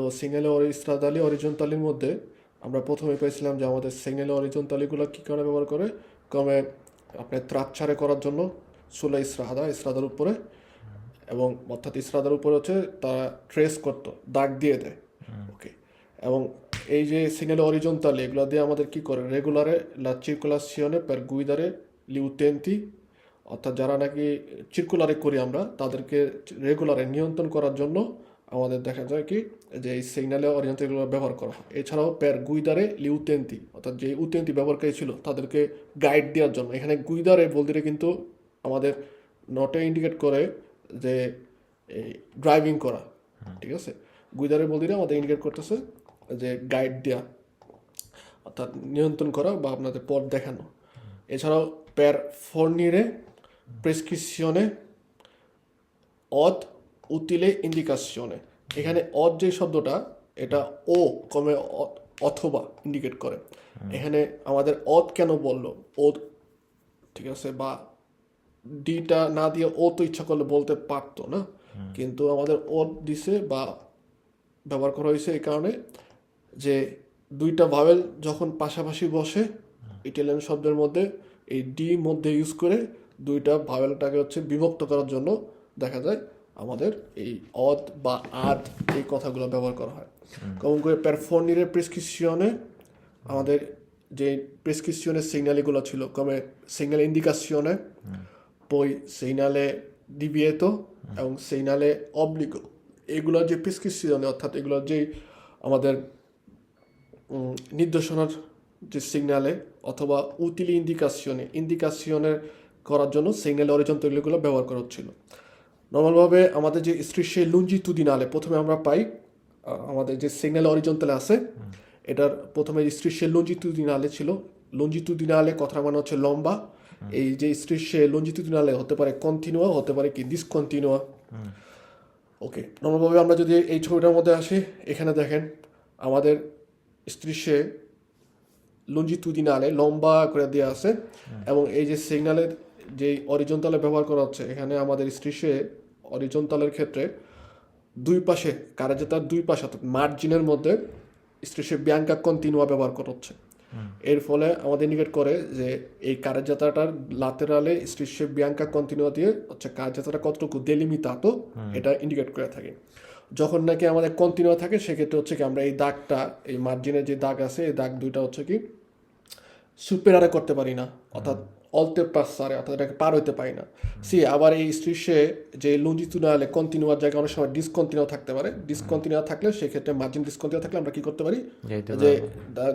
তো সিগন্যাল স্ট্রাদালি অরিজন্টালির মধ্যে আমরা প্রথমে পেয়েছিলাম যে আমাদের সিগন্যাল অরিজন্টালিগুলো কী কারণে ব্যবহার করে কমে আপনার ত্রাচ্ছারে করার জন্য সুলা ইসরাদার উপরে, এবং অর্থাৎ ইসরাদার উপরে হচ্ছে তারা ট্রেস করতো, দাগ দিয়ে দেয়। ওকে, এবং এই যে সিগন্যাল অরিজন্টালি এগুলো দিয়ে আমাদের কি করে রেগুলারে লা চিরকুলাসিওনে পের গুইদারে লিউতেন্তি, অর্থাৎ যারা নাকি চিরকুলারে করি আমরা তাদেরকে রেগুলারে নিয়ন্ত্রণ করার জন্য আমাদের দেখা যায় কি যে এই সিগন্যালে অরিয়েন্টালগুলো ব্যবহার করা হয়। এছাড়াও পের গুইদারে লিউতেন্তি, অর্থাৎ যে উতেন্তি ব্যবহারকারী ছিল তাদেরকে গাইড দেওয়ার জন্য। এখানে গুইদারে বলতে কিন্তু আমাদের নটে ইন্ডিকেট করে যে ড্রাইভিং করা, ঠিক আছে। গুইদারে বলতে আমাদের ইন্ডিকেট করতেছে যে গাইড দেওয়া, অর্থাৎ নিয়ন্ত্রণ করা বা আপনাদের পথ দেখানো। এছাড়াও পের ফর্নিরে প্রেসক্রিপশনে অদ উতিলে ইন্ডিকাশনে, এখানে অদ যে শব্দটা এটা ও কমে অথবা ইন্ডিকেট করে। এখানে আমাদের অদ কেন বললো, ও ঠিক আছে, বা ডিটা না দিয়ে ও তো ইচ্ছা করলে বলতে পারতো না, কিন্তু আমাদের অদ দিছে বা ব্যবহার করা হয়েছে এই কারণে যে দুইটা ভাওয়েল যখন পাশাপাশি বসে ইটালিয়ান শব্দের মধ্যে এই ডি মধ্যে ইউজ করে দুইটা ভাওয়েলটাকে হচ্ছে বিভক্ত করার জন্য দেখা যায় আমাদের এই অদ বা আদ এই কথাগুলো ব্যবহার করা হয়। কমন করে পারফর্নিরে প্রেসক্রিপশনে আমাদের যে প্রেসক্রিপশনের সিগন্যালগুলো ছিল কমে সিগন্যাল ইন্ডিকাশনে, পই সিগন্যালে ডিভিয়েতো এবং সিগন্যালে অবলিগো, এগুলোর যে প্রেসক্রিপশনে অর্থাৎ এগুলোর যে আমাদের নির্দেশনার যে সিগন্যালে অথবা উতিলি ইন্ডিকাশনের করার জন্য সিগন্যাল অরিজন্টালগুলো ব্যবহার করা হচ্ছিল। নর্মালভাবে আমাদের যে স্ট্রিশে লঞ্জিতুদিনালে প্রথমে আমরা পাই আমাদের যে সিগন্যাল অরিজন্টালে আছে এটার প্রথমে স্ট্রিশে লঞ্জিতুদিনালে ছিল। লঞ্জিতুদিনালে কথার মানে হচ্ছে লম্বা। এই যে স্ট্রিশে লঞ্জিতুদিনালে হতে পারে কন্টিনিউয়া, হতে পারে কি ডিসকন্টিনিউয়া। ওকে, নর্মালভাবে আমরা যদি এই ছবিটার মধ্যে আসি, এখানে দেখেন আমাদের স্ট্রিশে লঞ্জিতুদিনালে লম্বা করে দেওয়া আছে, এবং এই যে সিগন্যালের যে অরিজন্টালে ব্যবহার করা হচ্ছে এখানে আমাদের স্ট্রিশে অরিজন্টালের ক্ষেত্রে দুই পাশে কারাজেতার দুই পাশে অর্থাৎ মার্জিনের মধ্যে স্ট্রিশে বিয়াঙ্কা কন্টিনুয়া ব্যবহার করা হচ্ছে। এর ফলে আমাদের ইন্ডিকেট করে যে এই কারাজাতাটার লাতেরালে স্ট্রিশে বিয়াঙ্কা কন্টিনুয়া দিয়ে হচ্ছে কারাজাতাটা কতটুকু দেলিমিতাতো এটা ইন্ডিকেট করে থাকে। যখন নাকি আমাদের কন্টিনিউ থাকে সেক্ষেত্রে হচ্ছে কি আমরা এই দাগটা, এই মার্জিনের যে দাগ আছে এই দাগ দুইটা হচ্ছে কি সুপেরারে করতে পারি না, অর্থাৎ অল্টে পাসারে, অর্থাৎ এটাকে পার হইতে পারি না। আবার এই স্ট্রিশে যে লঞ্জিতুডিনালে কন্টিনিউয়ার জায়গায় অনেক সময় ডিসকন্টিনিউ থাকতে পারে। ডিসকন্টিনিউ থাকলে সেক্ষেত্রে মার্জিন ডিসকন্টিনিউ থাকলে আমরা কি করতে পারি যে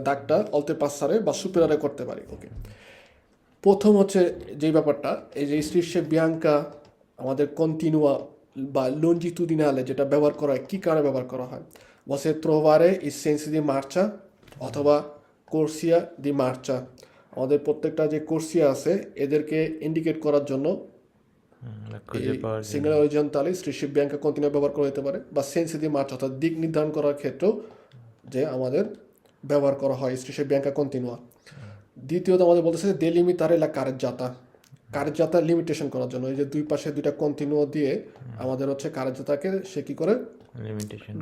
দাগটা অল্টে পাসারে বা সুপেরারে করতে পারি। ওকে, প্রথম হচ্ছে যেই ব্যাপারটা, এই যে স্ট্রিশে বিয়াঙ্কা আমাদের কন্টিনিউয়া বা লঞ্জিতুডিনালে যেটা ব্যবহার করা হয় কী কারণে ব্যবহার করা হয়, বসে ট্রোভারে ই সেন্সি দি মার্চা অথবা কোর্সিয়া দি মার্চা। আমাদের প্রত্যেকটা যে কোর্সিয়া আছে এদেরকে ইন্ডিকেট করার জন্য সিগন্যাল অরিজন্টালে স্ট্রিশে বিয়াঙ্কা কন্টিনিউ ব্যবহার করা হতে পারে, বা সেন্সি দি মার্চা অর্থাৎ দিক নির্ধারণ করার ক্ষেত্রেও যে আমাদের ব্যবহার করা হয় স্ট্রিশে বিয়াঙ্কা কন্টিনিউয়া। দ্বিতীয়ত আমাদের বলতেছে দেলিমিতারে লা কারেজাতা, কারেজাতা লিমিটেশন করার জন্য এই যে দুই পাশে দুইটা কন্টিনিউ দিয়ে আমাদের হচ্ছে কারেজাতাকে সে কী করে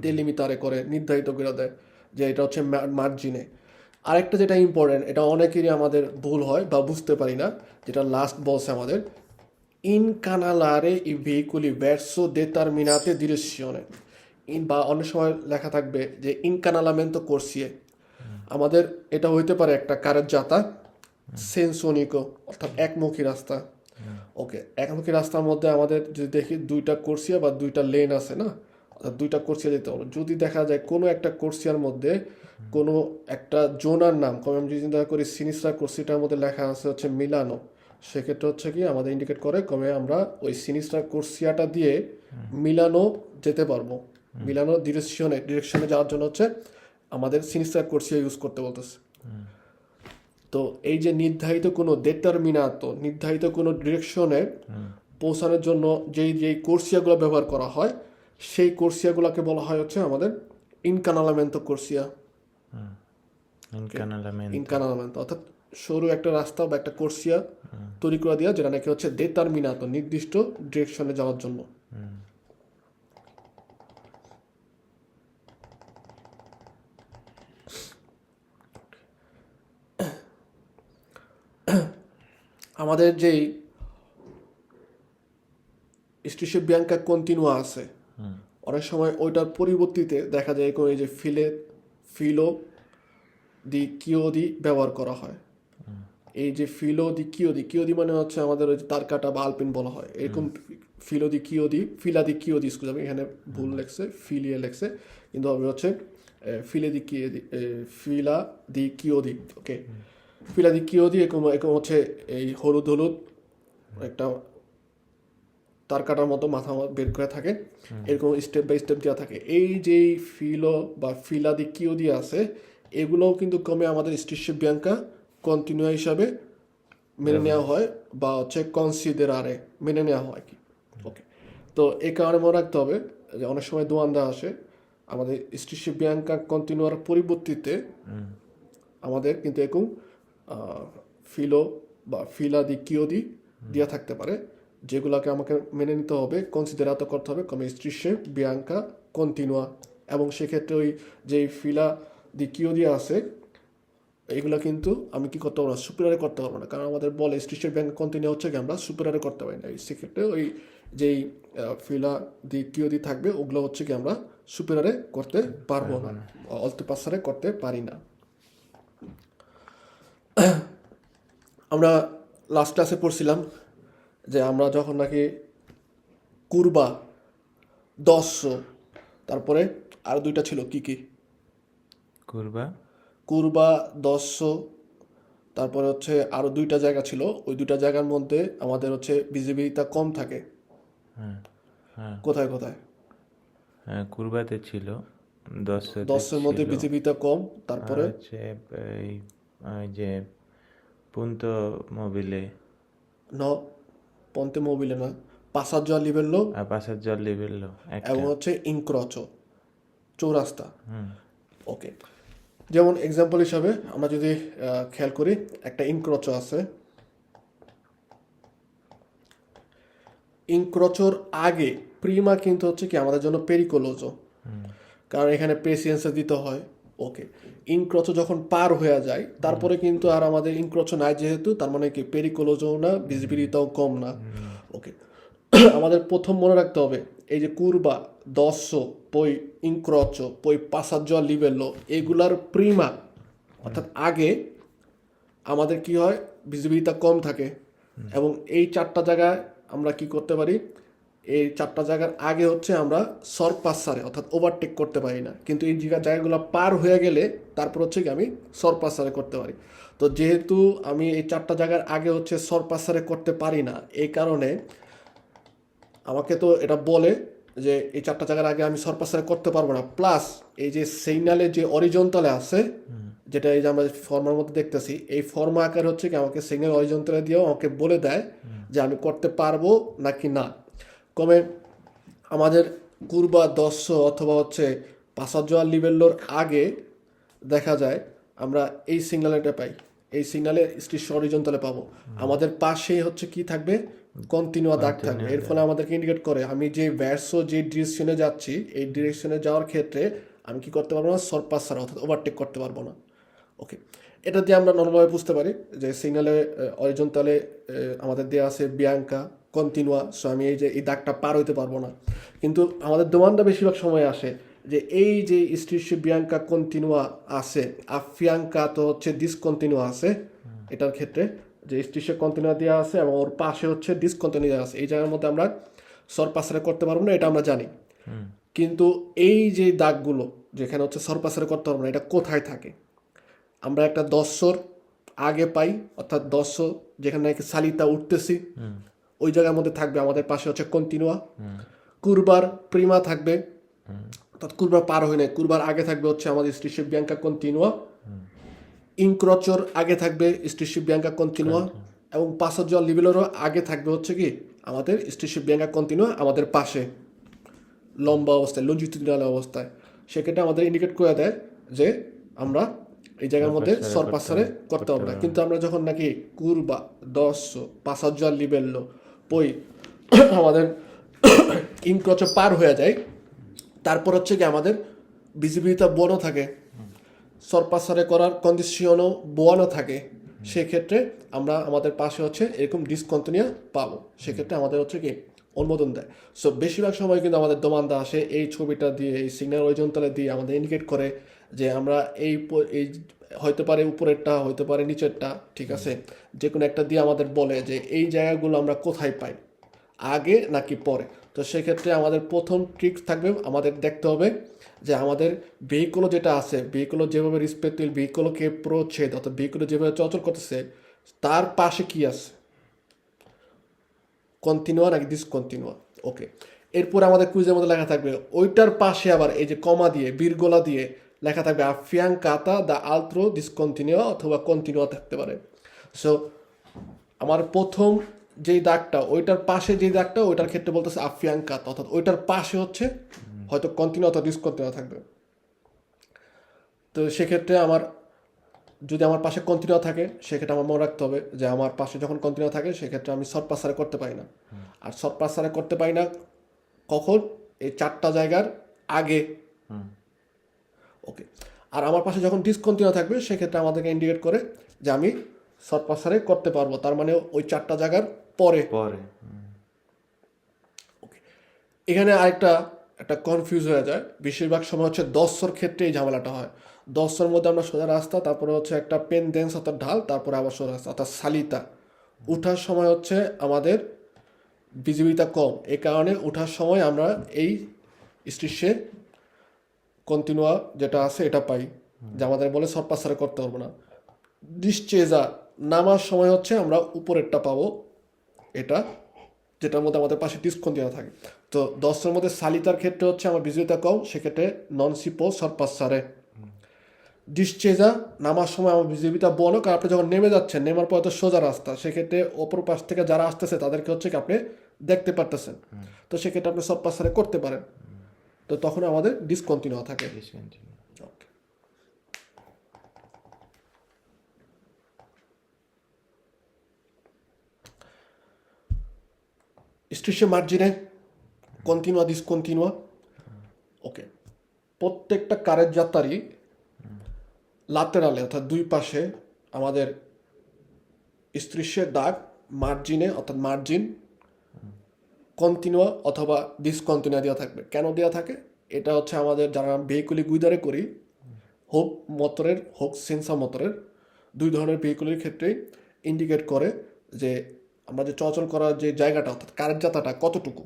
দেলিমিতারে করে নির্ধারিত করে দেয় যে এটা হচ্ছে মার্জিনে। আরেকটা যেটা ইম্পর্টেন্ট, এটা অনেকেরই আমাদের ভুল হয় বা বুঝতে পারি না, যেটা লাস্ট বলছে আমাদের ইনকানালারে ই ভেহিকুলি ভার্সো দেটারমিনাতে ডিরেকশনে, বা অনেক সময় লেখা থাকবে যে ইনকানালামেন্তো কোর্সিয়ে। আমাদের এটা হইতে পারে একটা কারেজাতা সেন্সোনিকো অর্থাৎ একমুখী রাস্তা। ওকে, একমুখী রাস্তার মধ্যে আমাদের যদি দেখি দুইটা কোর্সিয়া বা দুইটা লেন আছে না, অর্থাৎ দুইটা কোর্সিয়া যেতে হবে। যদি দেখা যায় কোনো একটা কোর্সিয়ার মধ্যে কোনো একটা জোনার নাম, কম আমি যদি চিন্তা করি সিনিস্ট্রা কোর্সিটার মধ্যে লেখা আছে হচ্ছে মিলানো, সেক্ষেত্রে হচ্ছে কি আমাদের ইন্ডিকেট করে কমে আমরা ওই সিনিস্ট্রা কোর্সিয়াটা দিয়ে মিলানো যেতে পারবো। মিলানো ডিরেকশনে যাওয়ার জন্য হচ্ছে আমাদের সিনিস্ট্রা কোর্সিয়া ইউজ করতে বলতেছে। তো এই যে নির্ধারিত কোনো নির্ধারিত কোনো ডিরেকশনে পৌঁছানোর জন্য যেই কোর্সিয়াগুলো ব্যবহার করা হয় সেই কোর্সিয়াগুলোকে বলা হয় হচ্ছে আমাদের ইনকানালামেন্তো কোর্সিয়া। ইনকানালামেন্তো অর্থাৎ সরু একটা রাস্তা বা একটা কোর্সিয়া তৈরি করে দেওয়া যেটা নাকি হচ্ছে দেটারমিনাতো নির্দিষ্ট ডিরেকশনে যাওয়ার জন্য। আমাদের যেই স্ট্রিসে বিয়াঙ্কা কন্টিনুয়া আছে, অনেক সময় ওইটার পরিবর্তিতে দেখা যায় এরকম এই যে ফিলো দি কিওদি ব্যবহার করা হয়। এই যে কিওদি মানে হচ্ছে আমাদের ওই যে তার কাটা বা আলপিন বলা হয়, এরকম ফিলা দি কিওদি, আমি এখানে ভুল লেখছে, ফিলিয়ে লেখছে, কিন্তু হবে হচ্ছে ফিলা দি কিওদি। ওকে, ফিলা দি কিওদি এরকম হচ্ছে এই হলুদ একটা তার কাটার মতো মাথা বের করে থাকে, এরকম স্টেপ বাই স্টেপ দেওয়া থাকে। এই যে ফিলা দি কিওদি আছে, এগুলোও কিন্তু কমে আমাদের স্ট্রিসে বিয়াঙ্কা কন্টিনিউয়া হিসাবে মেনে নেওয়া হয় বা হচ্ছে কনসিডারে মেনে নেওয়া হয় কি। ওকে, তো এই কারণে মনে রাখতে হবে যে অনেক সময় দোয়ান্দা আসে, আমাদের স্ট্রিসে বিয়াঙ্কা কন্টিনিউয়ার পরিবর্তিতে আমাদের কিন্তু এরকম ফিলা দি কিওদি দেওয়া থাকতে পারে, যেগুলোকে আমাকে মেনে নিতে হবে, কনসিডারাতো করতে হবে কমে স্ট্রিসে বিয়াঙ্কা কন্টিনুয়া। এবং সেক্ষেত্রে ওই যে ফিলা দি কিওদি আছে, এগুলো কিন্তু আমি কি করতে পারবো না, সুপিরিয়রে করতে পারবো না, কারণ আমাদের বলে স্ট্রিসের ব্যাংক কন্টিনিউ হচ্ছে কি আমরা সুপিরিয়রে করতে পারি না। সেক্ষেত্রে ওই যেই ফিলা দি কিওদি থাকবে, ওগুলো হচ্ছে কি আমরা সুপিরিয়রে করতে পারবো না, অল্টিপাসারে করতে পারি না। আমরা লাস্ট ক্লাসে পড়ছিলাম যে আমরা যখন নাকি কুরবা, দস্য, তারপরে আর দুইটা ছিল কি কুরবা, দস্য, তারপরে হচ্ছে আরো দুইটা জায়গা ছিল, ওই দুইটা জায়গার মধ্যে আমাদের হচ্ছে ভিজিবিলিটি কম থাকে। কোথায় কুরবাতে ছিল, দশের মধ্যে ভিজিবিলিটি কম, তারপরে হচ্ছে এই যে পুন্তো মোবিলে পন্তে মোবিলে না, পাসাজ্জো লিবেল্লো এবং হচ্ছে ইনক্রোচো, চৌরাস্তা। ওকে, যেমন এক্সাম্পল হিসাবে আমরা যদি খেয়াল করি, একটা ইনক্রোচো আছে, ইনক্রোচোর আগে প্রিমা কিন্তু হচ্ছে কি আমাদের জন্য পেরিকোলোজো, কারণ এখানে প্রেসিডেন্সে দিতে হয়। ওকে, ইনক্রোচো যখন পার হয়ে যায়, তারপরে কিন্তু আর আমাদের ইনক্রোচো নাই, যেহেতু তার মানে কি পেরিকোলোজো না, ভিজিবিলিটিও কম না। ওকে, আমাদের প্রথম মনে রাখতে হবে এই যে কুরবা, দস্য, পই ইনক্রোচো, পই পাসাজ্জো লিবেল্লো, এগুলার প্রিমা অর্থাৎ আগে আমাদের কি হয়, ভিজিবিলিটি কম থাকে। এবং এই চারটা জায়গায় আমরা কি করতে পারি, এই চারটা জায়গার আগে হচ্ছে আমরা সরপাসারে অর্থাৎ ওভারটেক করতে পারি না, কিন্তু এই জায়গাগুলো পার হয়ে গেলে তারপর হচ্ছে কি আমি সরপাসারে করতে পারি। তো যেহেতু আমি এই চারটা জায়গার আগে হচ্ছে সরপাসারে করতে পারি না, এই কারণে আমাকে তো এটা বলে যে এই চারটা জায়গার আগে আমি সরপাসারে করতে পারবো না। প্লাস এই যে সিগনালে যে অরিজন্টালে আছে, যেটা এই যে আমরা ফর্মার মধ্যে দেখতেছি, এই ফর্মা আকার হচ্ছে কি আমাকে সিগনাল অরিজন্টালে দিয়েও আমাকে বলে দেয় যে আমি করতে পারবো নাকি না। কমে আমাদের কুরবা, দস্য অথবা হচ্ছে পাসাজ্জো লিবেল্লোর আগে দেখা যায় আমরা এই সিগনালটা পাই, এই সিগনালে স্ট্রিস অরিজন্টালে পাবো, আমাদের পাশেই হচ্ছে কি থাকবে, কন্টিনিউয়া দাগ থাকবে। এর ফলে আমাদেরকে ইন্ডিকেট করে আমি যে ভ্যারসো যে ডিরেকশনে যাচ্ছি, এই ডিরেকশনে যাওয়ার ক্ষেত্রে আমি কি করতে পারবো না, সরপাসার অর্থাৎ ওভারটেক করতে পারবো না। ওকে, এটা দিয়ে আমরা নর্মালভাবে বুঝতে পারি যে সিগনালে অরিজন্টালে আমাদের দেওয়া আছে বিয়াঙ্কা কন্টিনুয়া, সো আমি এই দাগটা পার হইতে পারবো না। কিন্তু আমাদের দোমানটা বেশিরভাগ সময় আসে যে এই যে স্ট্রিসে বিয়াঙ্কা কন্টিনুয়া আছে, আফিয়াঙ্কা তো হচ্ছে ডিসকন্টিনিউয়া আছে, এটার ক্ষেত্রে যে স্ট্রিসে কন্টিনিউয়া দেওয়া আছে এবং ওর পাশে হচ্ছে ডিসকন্টিনিউ দেওয়া আছে, এই জায়গার মধ্যে আমরা সরপাসারে করতে পারবো না, এটা আমরা জানি। কিন্তু এই যে দাগগুলো যেখানে হচ্ছে সরপাসারে করতে পারবো না, এটা কোথায় থাকে, আমরা একটা দস্যর আগে পাই, অর্থাৎ দস্য যেখানে সালিতা উঠতেছি ওই জায়গার মধ্যে থাকবে, আমাদের পাশে হচ্ছে কন্টিনুয়া। কুরবার প্রিমা থাকবে, অর্থাৎ কুরবার পার হয় না, কুরবার আগে থাকবে হচ্ছে আমাদের স্ট্রিসে বিয়াঙ্কা কন্টিনুয়া। ইনক্রোচোর আগে থাকবে স্ট্রিসে বিয়াঙ্কা কন্টিনুয়া, এবং পাসাজ্জো লিবেলোরও আগে থাকবে হচ্ছে কি আমাদের স্ট্রিসে বিয়াঙ্কা কন্টিনুয়া, আমাদের পাশে লম্বা অবস্থায়, লঞ্জিটিউডিনাল অবস্থায়। সেক্ষেত্রে আমাদের ইন্ডিকেট করে দেয় যে আমরা এই জায়গার মধ্যে সরপাসারে করতে হবে না। কিন্তু আমরা যখন নাকি কুরবা, দস্য, পাসাজ্জো লিবেল্লো, পই আমাদের ইনক্রোচো পার হয়ে যায়, তারপর হচ্ছে কি আমাদের ভিজিবিলিটি বনো থাকে, সরপাসারে করার কন্ডিশনও বোয়ানো থাকে, সেক্ষেত্রে আমরা আমাদের পাশে হচ্ছে এরকম ডিসকন্টিনিউ পাবো, সেক্ষেত্রে আমাদের হচ্ছে কি অনুমোদন দেয়। সো বেশিরভাগ সময় কিন্তু আমাদের দোমানদা আসে এই ছবিটা দিয়ে, এই সিগন্যাল অরিজন্টালে দিয়ে আমাদের ইন্ডিকেট করে যে আমরা এই হইতে পারে উপরেরটা, হইতে পারে নিচেরটা, ঠিক আছে, যে কোনো একটা দিয়ে আমাদের বলে যে এই জায়গাগুলো আমরা কোথায় পাই, আগে নাকি পরে। তো সেক্ষেত্রে আমাদের প্রথম ট্রিক্স থাকবে, আমাদের দেখতে হবে যে আমাদের ভেহিকুলো যেটা আছে, ভেহিকুলো যেভাবে রিসপেক্টিভ ভেহিকুলোকে প্রচ্ছেদ অর্থাৎ ভেহিকুলো যেভাবে চলাচল করতেছে তার পাশে কি আছে, কন্টিনিউয়া নাকি ডিসকন্টিনিউয়া। ওকে, এরপর আমাদের কুইজের মধ্যে লেখা থাকবে ওইটার পাশে আবার এই যে কমা দিয়ে বীরগোলা দিয়ে লেখা থাকবে আফিয়াং কাতা দ্য আলত্রো ডিসকন্টিনিউয়া অথবা কন্টিনিউয়া থাকতে পারে। সো আমার প্রথম যেই দাগটা ওইটার পাশে যেই দাগটা ওইটার ক্ষেত্রে বলতেছে আফিয়াং কাতা, অর্থাৎ ওইটার পাশে হচ্ছে হয়তো কন্টিনিউ অথবা ডিসকন্টিনিউ থাকবে। তো সেক্ষেত্রে আমার যদি আমার পাশে কন্টিনিউ থাকে সেক্ষেত্রে আমার মনে রাখতে হবে যে আমার পাশে যখন কন্টিনিউ থাকে সেক্ষেত্রে আমি শর্ট পাসারে করতে পারি না। আর শর্ট পাসারে করতে পারি না কখন, এই চারটা জায়গার আগে। ওকে, আর আমার পাশে যখন ডিসকন্টিনিউ থাকবে সেক্ষেত্রে আমাদেরকে ইন্ডিকেট করে যে আমি শর্ট পাসারে করতে পারবো, তার মানে ওই চারটা জায়গার পরে। পরে ওকে, এখানে আরেকটা একটা কনফিউজ হয়ে যায়, বেশিরভাগ সময় হচ্ছে দশর ক্ষেত্রে এই ঝামেলাটা হয়। দশর মধ্যে আমরা সোজা রাস্তা, তারপরে হচ্ছে একটা পেনডেন্স অর্থাৎ ঢাল, তারপরে আবার সোজা রাস্তা অর্থাৎ সালিতা। উঠার সময় হচ্ছে আমাদের ভিজিবিলিটি কম, এ কারণে উঠার সময় আমরা এই স্ট্রিশে কন্টিনিউয়া যেটা আছে এটা পাই, যে আমাদের বলে শর্ট পাসারে করতে পারবো না। ডিসচেজা নামার সময় হচ্ছে আমরা উপরেরটা পাবো, এটা যেটার মধ্যে আমাদের পাশে ডিসকন্টিনিউ থাকে। তো দশের মধ্যে সালিতার ক্ষেত্রে হচ্ছে আমার ভিজিবিলিটি কম, সেক্ষেত্রে নন সিপো শর্ট পাসারে। ডিসচেজা নামার সময় আমার ভিজিবিলিটি বড়, কারণ আপনি যখন নেমে যাচ্ছেন, নেমার পরে তো সোজা রাস্তা, সেক্ষেত্রে অপর পাশ থেকে যারা আসতেছে তাদেরকে হচ্ছে কি আপনি দেখতে পারতেছেন, তো সেক্ষেত্রে আপনি শর্ট পাসারে করতে পারেন। তো তখন আমাদের ডিসকন্টিনিউ থাকে। ডিসকন্টিনিউ। Okay. স্ট্রিশে মার্জিনে কন্টিনিউয়া ডিসকন্টিনিউয়া। ওকে, প্রত্যেকটা কারের যাত্রারই লাতেরালে অর্থাৎ দুই পাশে আমাদের স্ট্রিশের দাগ মার্জিনে অর্থাৎ মার্জিন কন্টিনিউয়া অথবা ডিসকন্টিনিউয়া দেওয়া থাকবে। কেন দেওয়া থাকে? এটা হচ্ছে আমাদের যারা ভেহিকুলি গুইদারে করি, হোক মোটরের হোক সেন্সর মোটরের, দুই ধরনের ভেহিকুলের ক্ষেত্রেই ইন্ডিকেট করে যে আমরা যে চলাচল করার যে জায়গাটা অর্থাৎ কার্যতাটা কতটুকু,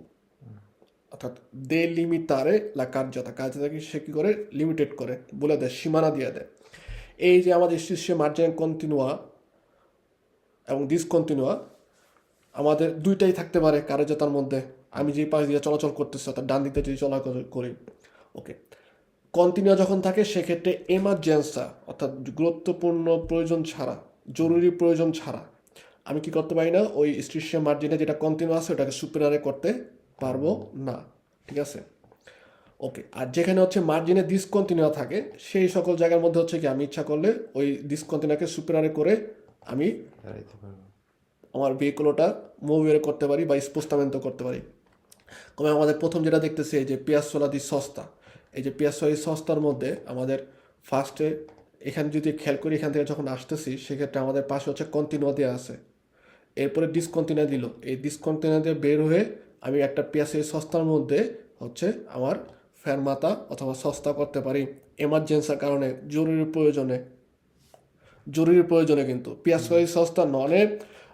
অর্থাৎ দে লিমিটারে লা কার্যতা, কার্যতাকে সে কী করে লিমিটেড করে বলে দেয়, সীমানা দিয়ে দেয়। এই যে আমাদের শীর্ষে মার্জিন কন্টিনিউয়া এবং ডিসকন্টিনিউয়া আমাদের দুইটাই থাকতে পারে কার্যতার মধ্যে। আমি যে পাশ দিয়ে চলাচল করতেছি অর্থাৎ ডান দিকে যদি চলাচল করি, ওকে, কন্টিনিউ যখন থাকে সেক্ষেত্রে এমার্জেন্সা অর্থাৎ গুরুত্বপূর্ণ প্রয়োজন ছাড়া, জরুরি প্রয়োজন ছাড়া আমি কি করতে পারি না, ওই স্ট্রিশিয়াম মার্জিনে যেটা কন্টিনিউ আছে ওটাকে সুপিরিয়রে করতে পারবো না, ঠিক আছে। ওকে, আর যেখানে হচ্ছে মার্জিনে ডিসকন্টিনিউ থাকে সেই সকল জায়গার মধ্যে হচ্ছে কি আমি ইচ্ছা করলে ওই ডিসকন্টিনিউকে সুপিরিয়রে করে আমি দাঁড়াইতে পারবো। আমার ভেহিকুলোটা মুভিও করতে পারি বা স্পোস্টামেন্টও করতে পারি। তবে আমাদের প্রথম যেটা দেখতেছি এই যে পিয়াসোলা দি সস্তা, এই যে পিয়াসোলা দি সস্তার মধ্যে আমাদের ফার্স্টে এখানে যদি খেয়াল করি এখান থেকে যখন আসতেছি সেক্ষেত্রে আমাদের পাশে হচ্ছে কন্টিনিউ দেওয়া আছে, এরপরে ডিসকন্টিনিউ দিল, এই ডিসকন্টিনিউ দিয়ে বের হয়ে আমি একটা পিয়াসোলা দি সস্তার মধ্যে হচ্ছে আমার ফেরমাতা অথবা সস্তা করতে পারি এমার্জেন্সির কারণে, জরুরি প্রয়োজনে কিন্তু পিয়াসোলা দি সস্তা ননে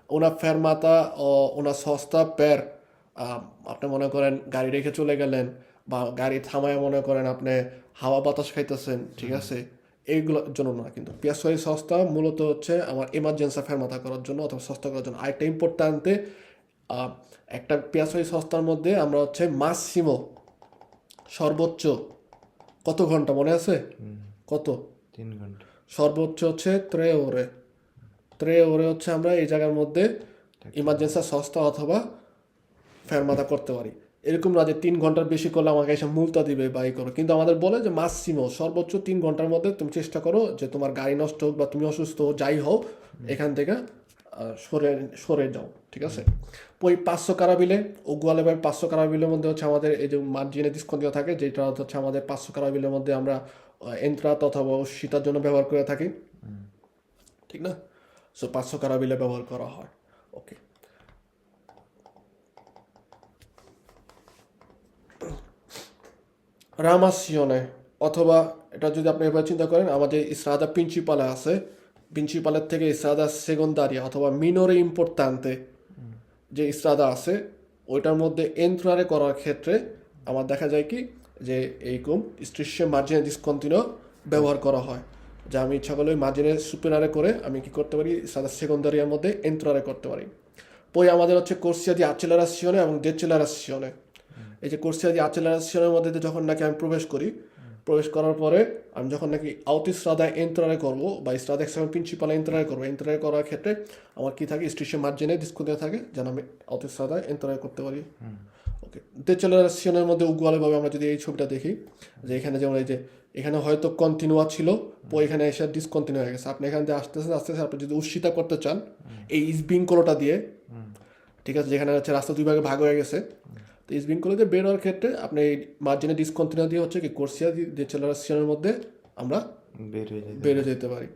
una fermata o una sosta per আপনি মনে করেন গাড়ি রেখে চলে গেলেন বা গাড়ি থামায় মনে করেন আপনি হাওয়া বাতাস খাইতেছেন, ঠিক আছে, এইগুলোর জন্য না। কিন্তু পিয়াসোলা সস্তা মূলত হচ্ছে আমার এমার্জেন্সি ফেরমাতা করার জন্য অথবা সস্তা করার জন্য। আরেকটা ইম্পর্ট্যান্টে একটা পিয়াসোলা সস্তার মধ্যে আমরা হচ্ছে মাসিমো সর্বোচ্চ কত ঘন্টা মনে আছে? কত? 3 ঘন্টা। সর্বোচ্চ হচ্ছে 3 ওরে। 3 ওরে হচ্ছে আমরা এই জায়গার মধ্যে ইমার্জেন্সি সস্তা অথবা ফেরমাতা করতে পারি। এরকম না যে 3 ঘন্টার বেশি করলে আমাকে এসে মুলতা দিবে বা করো, কিন্তু আমাদের বলে যে মাসিমো সর্বোচ্চ 3 ঘন্টার মধ্যে তুমি চেষ্টা করো যে তোমার গাড়ি নষ্ট হোক বা তুমি অসুস্থ হোক যাই হোক এখান থেকে সরে যাও, ঠিক আছে। ওই 500 কারাবিলে ওগুয়ালেবার 500 কারাবিলের মধ্যে হচ্ছে আমাদের এই যে মার্জিনে ডিসকন্টিনিউ থাকে, যেটা হচ্ছে আমাদের 500 কারাবিলের মধ্যে আমরা এন্ত্রাত অথবা শীতার জন্য ব্যবহার করে থাকি, ঠিক না। সো 500 কারাবিলে ব্যবহার করা হয়। ওকে, রামাসিওনে, অথবা এটা যদি আপনি এবার চিন্তা করেন, আমাদের ইসরাদা প্রিন্সিপালে আছে, প্রিন্সিপালের থেকে ইসরাদা সেকেন্ডারিয়া অথবা মিনোরে ইম্পোর্টান্তে যে ইসরাদা আছে, ওইটার মধ্যে এন্ট্রারে করার ক্ষেত্রে আমার দেখা যায় কি যে এইরকম স্ট্রিশে মার্জিনে ডিসকন্টিনিউ ব্যবহার করা হয়, যা আমি ইচ্ছা করলে মার্জিনে সুপিনারে করে আমি কি করতে পারি, ইসরাদা সেকেন্ডারিয়ার মধ্যে এন্ট্রারে করতে পারি। পরে আমাদের হচ্ছে কোর্সিয়া দি আচেলারাসিওনে এবং ডেচেলারাসিওনে। এই যে কোর্সিয়া দি আচেলারাসিওনের মধ্যে যখন নাকি আমি প্রবেশ করি, প্রবেশ করার পরে আমি যখন নাকি আউটিস্রাদা এন্ট্রারে করবো বা ইস্রাদা এক্সাম প্রিন্সিপাল এন্ট্রারে করবো, এন্ট্রারে করার ক্ষেত্রে আমার কি থাকে, স্ট্রিশে মার্জিনে ডিসকন্টিনিউ থাকে, যেন আমি আউটিস্রাদা এন্ট্রারে করতে পারি। ওকে, ডেচেলারাসিওনের মধ্যে উগুয়ালেভাবে আমরা যদি এই ছবিটা দেখি, যে এখানে যেমন এই যে এখানে হয়তো কন্টিনিউয়া ছিল, পরে এখানে এসে ডিসকন্টিনিউ হয়ে গেছে। আপনি এখান থেকে আসতেছেন আসতেছে, আপনি যদি উৎসিতা করতে চান এই ইসবিঙ্কলোটা দিয়ে, ঠিক আছে, যেখানে হচ্ছে রাস্তা দুই ভাগে ভাগ হয়ে গেছে, তো ইসবিঙ্কলো দিয়ে বের হওয়ার ক্ষেত্রে আপনি এই মার্জিনে ডিসকন্টিনিউ দিয়ে হচ্ছে কি কোর্সিয়া ডেচেলারাসিওনের মধ্যে আমরা বের হয়ে যেতে পারি।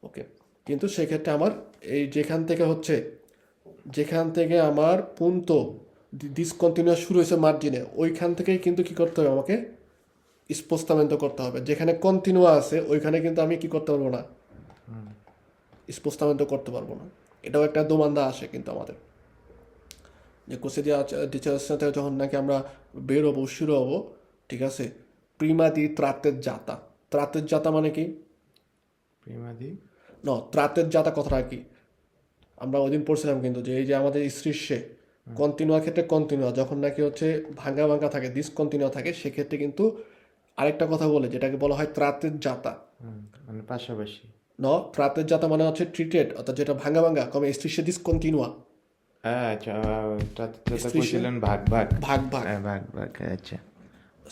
ওকে, কিন্তু সেক্ষেত্রে আমার এই যেখান থেকে আমার পুন্তো ডিসকন্টিনিউ শুরু হয়েছে মার্জিনে, ওইখান থেকেই কিন্তু কি করতে হবে, আমাকে স্পোস্তামেন্টো করতে হবে। যেখানে কন্টিনিউ আছে ওইখানে কিন্তু আমি কি করতে পারবো না, স্পোস্তামেন্টো করতে পারবো না। এটাও একটা দোমান্দা আসে কিন্তু আমাদের, যে কোর্সে টিচারের সাথে যখন নাকি আমরা বের হবো, শুরু হবো, ঠিক আছে, প্রিমা দি ত্রাতের জাতা। ত্রাতের জাতা মানে কি? ত্রাতের জাতা কথাটা কি আমরা ওই দিন পড়ছিলাম কিন্তু, যে এই যে আমাদের শীর্ষে কন্টিনিউয়ার ক্ষেত্রে কন্টিনিউয়া যখন নাকি হচ্ছে ভাঙ্গা ভাঙ্গা থাকে, ডিসকন্টিনিউ থাকে, সেক্ষেত্রে কিন্তু আরেকটা কথা বলে যেটাকে বলা হয় ত্রাতের জাতা, মানে পাশাপাশি। ত্রাতের জাতা মানে হচ্ছে ট্রিটেড, অর্থাৎ যেটা ভাঙ্গা ভাঙ্গা কমে শীর্ষে ডিসকন্টিনিউয়া। আচ্ছা, ভাগ ভাগ ভাগ ভাগ, ভাগ ভাগ, আচ্ছা।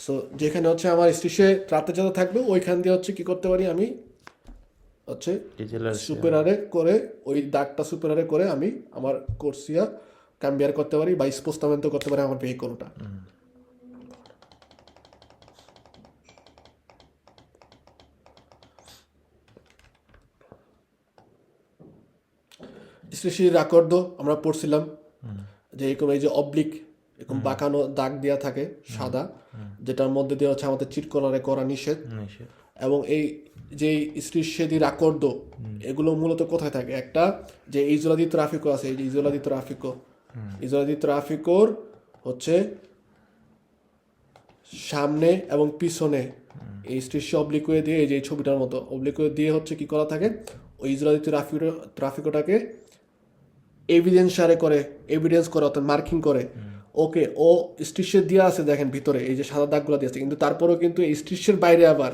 সো যেখানে হচ্ছে আমার শীর্ষে ত্রাতের জাতা থাকবে, ওইখান দিয়ে হচ্ছে কি করতে পারি, আমি হচ্ছে সুপেরারে করে, ওই দাগটা সুপেরারে করে আমি আমার কোর্সিয়া ক্যাম্বিয়ার করতে পারি বা স্পোস্তামেন্টো করতে পারি আমার ভেহিকলটা। স্পেশালি রাকর্দ আমরা পড়ছিলাম যে এরকম এই যে অবলিক এরকম বাঁকানো দাগ দেওয়া থাকে সাদা, যেটার মধ্যে দিয়ে হচ্ছে আমাদের চিরকলারে করা নিষেধ। এবং এই যে স্ট্রিশেদি রাকর্দ এগুলো মূলত কোথায় থাকে, একটা যে ইজোলা দি ট্রাফিকো আছে, এই যে ইজোলা দি ট্রাফিকোর হচ্ছে সামনে এবং পিছনে এই স্ট্রিশে অবলিকুয়ে দিয়ে, এই যে ছবিটার মতো অবলিকুয়ে দিয়ে হচ্ছে কি করা থাকে, ওই ইজোলা দি ট্রাফিকোটাকে এভিডেন্স করে অর্থাৎ মার্কিং করে। ওকে, ও স্ট্রিশে দিয়ে আছে দেখেন ভিতরে এই যে সাদা দাগগুলো দিয়ে আছে, কিন্তু তারপরেও কিন্তু এই স্ট্রিশের বাইরে আবার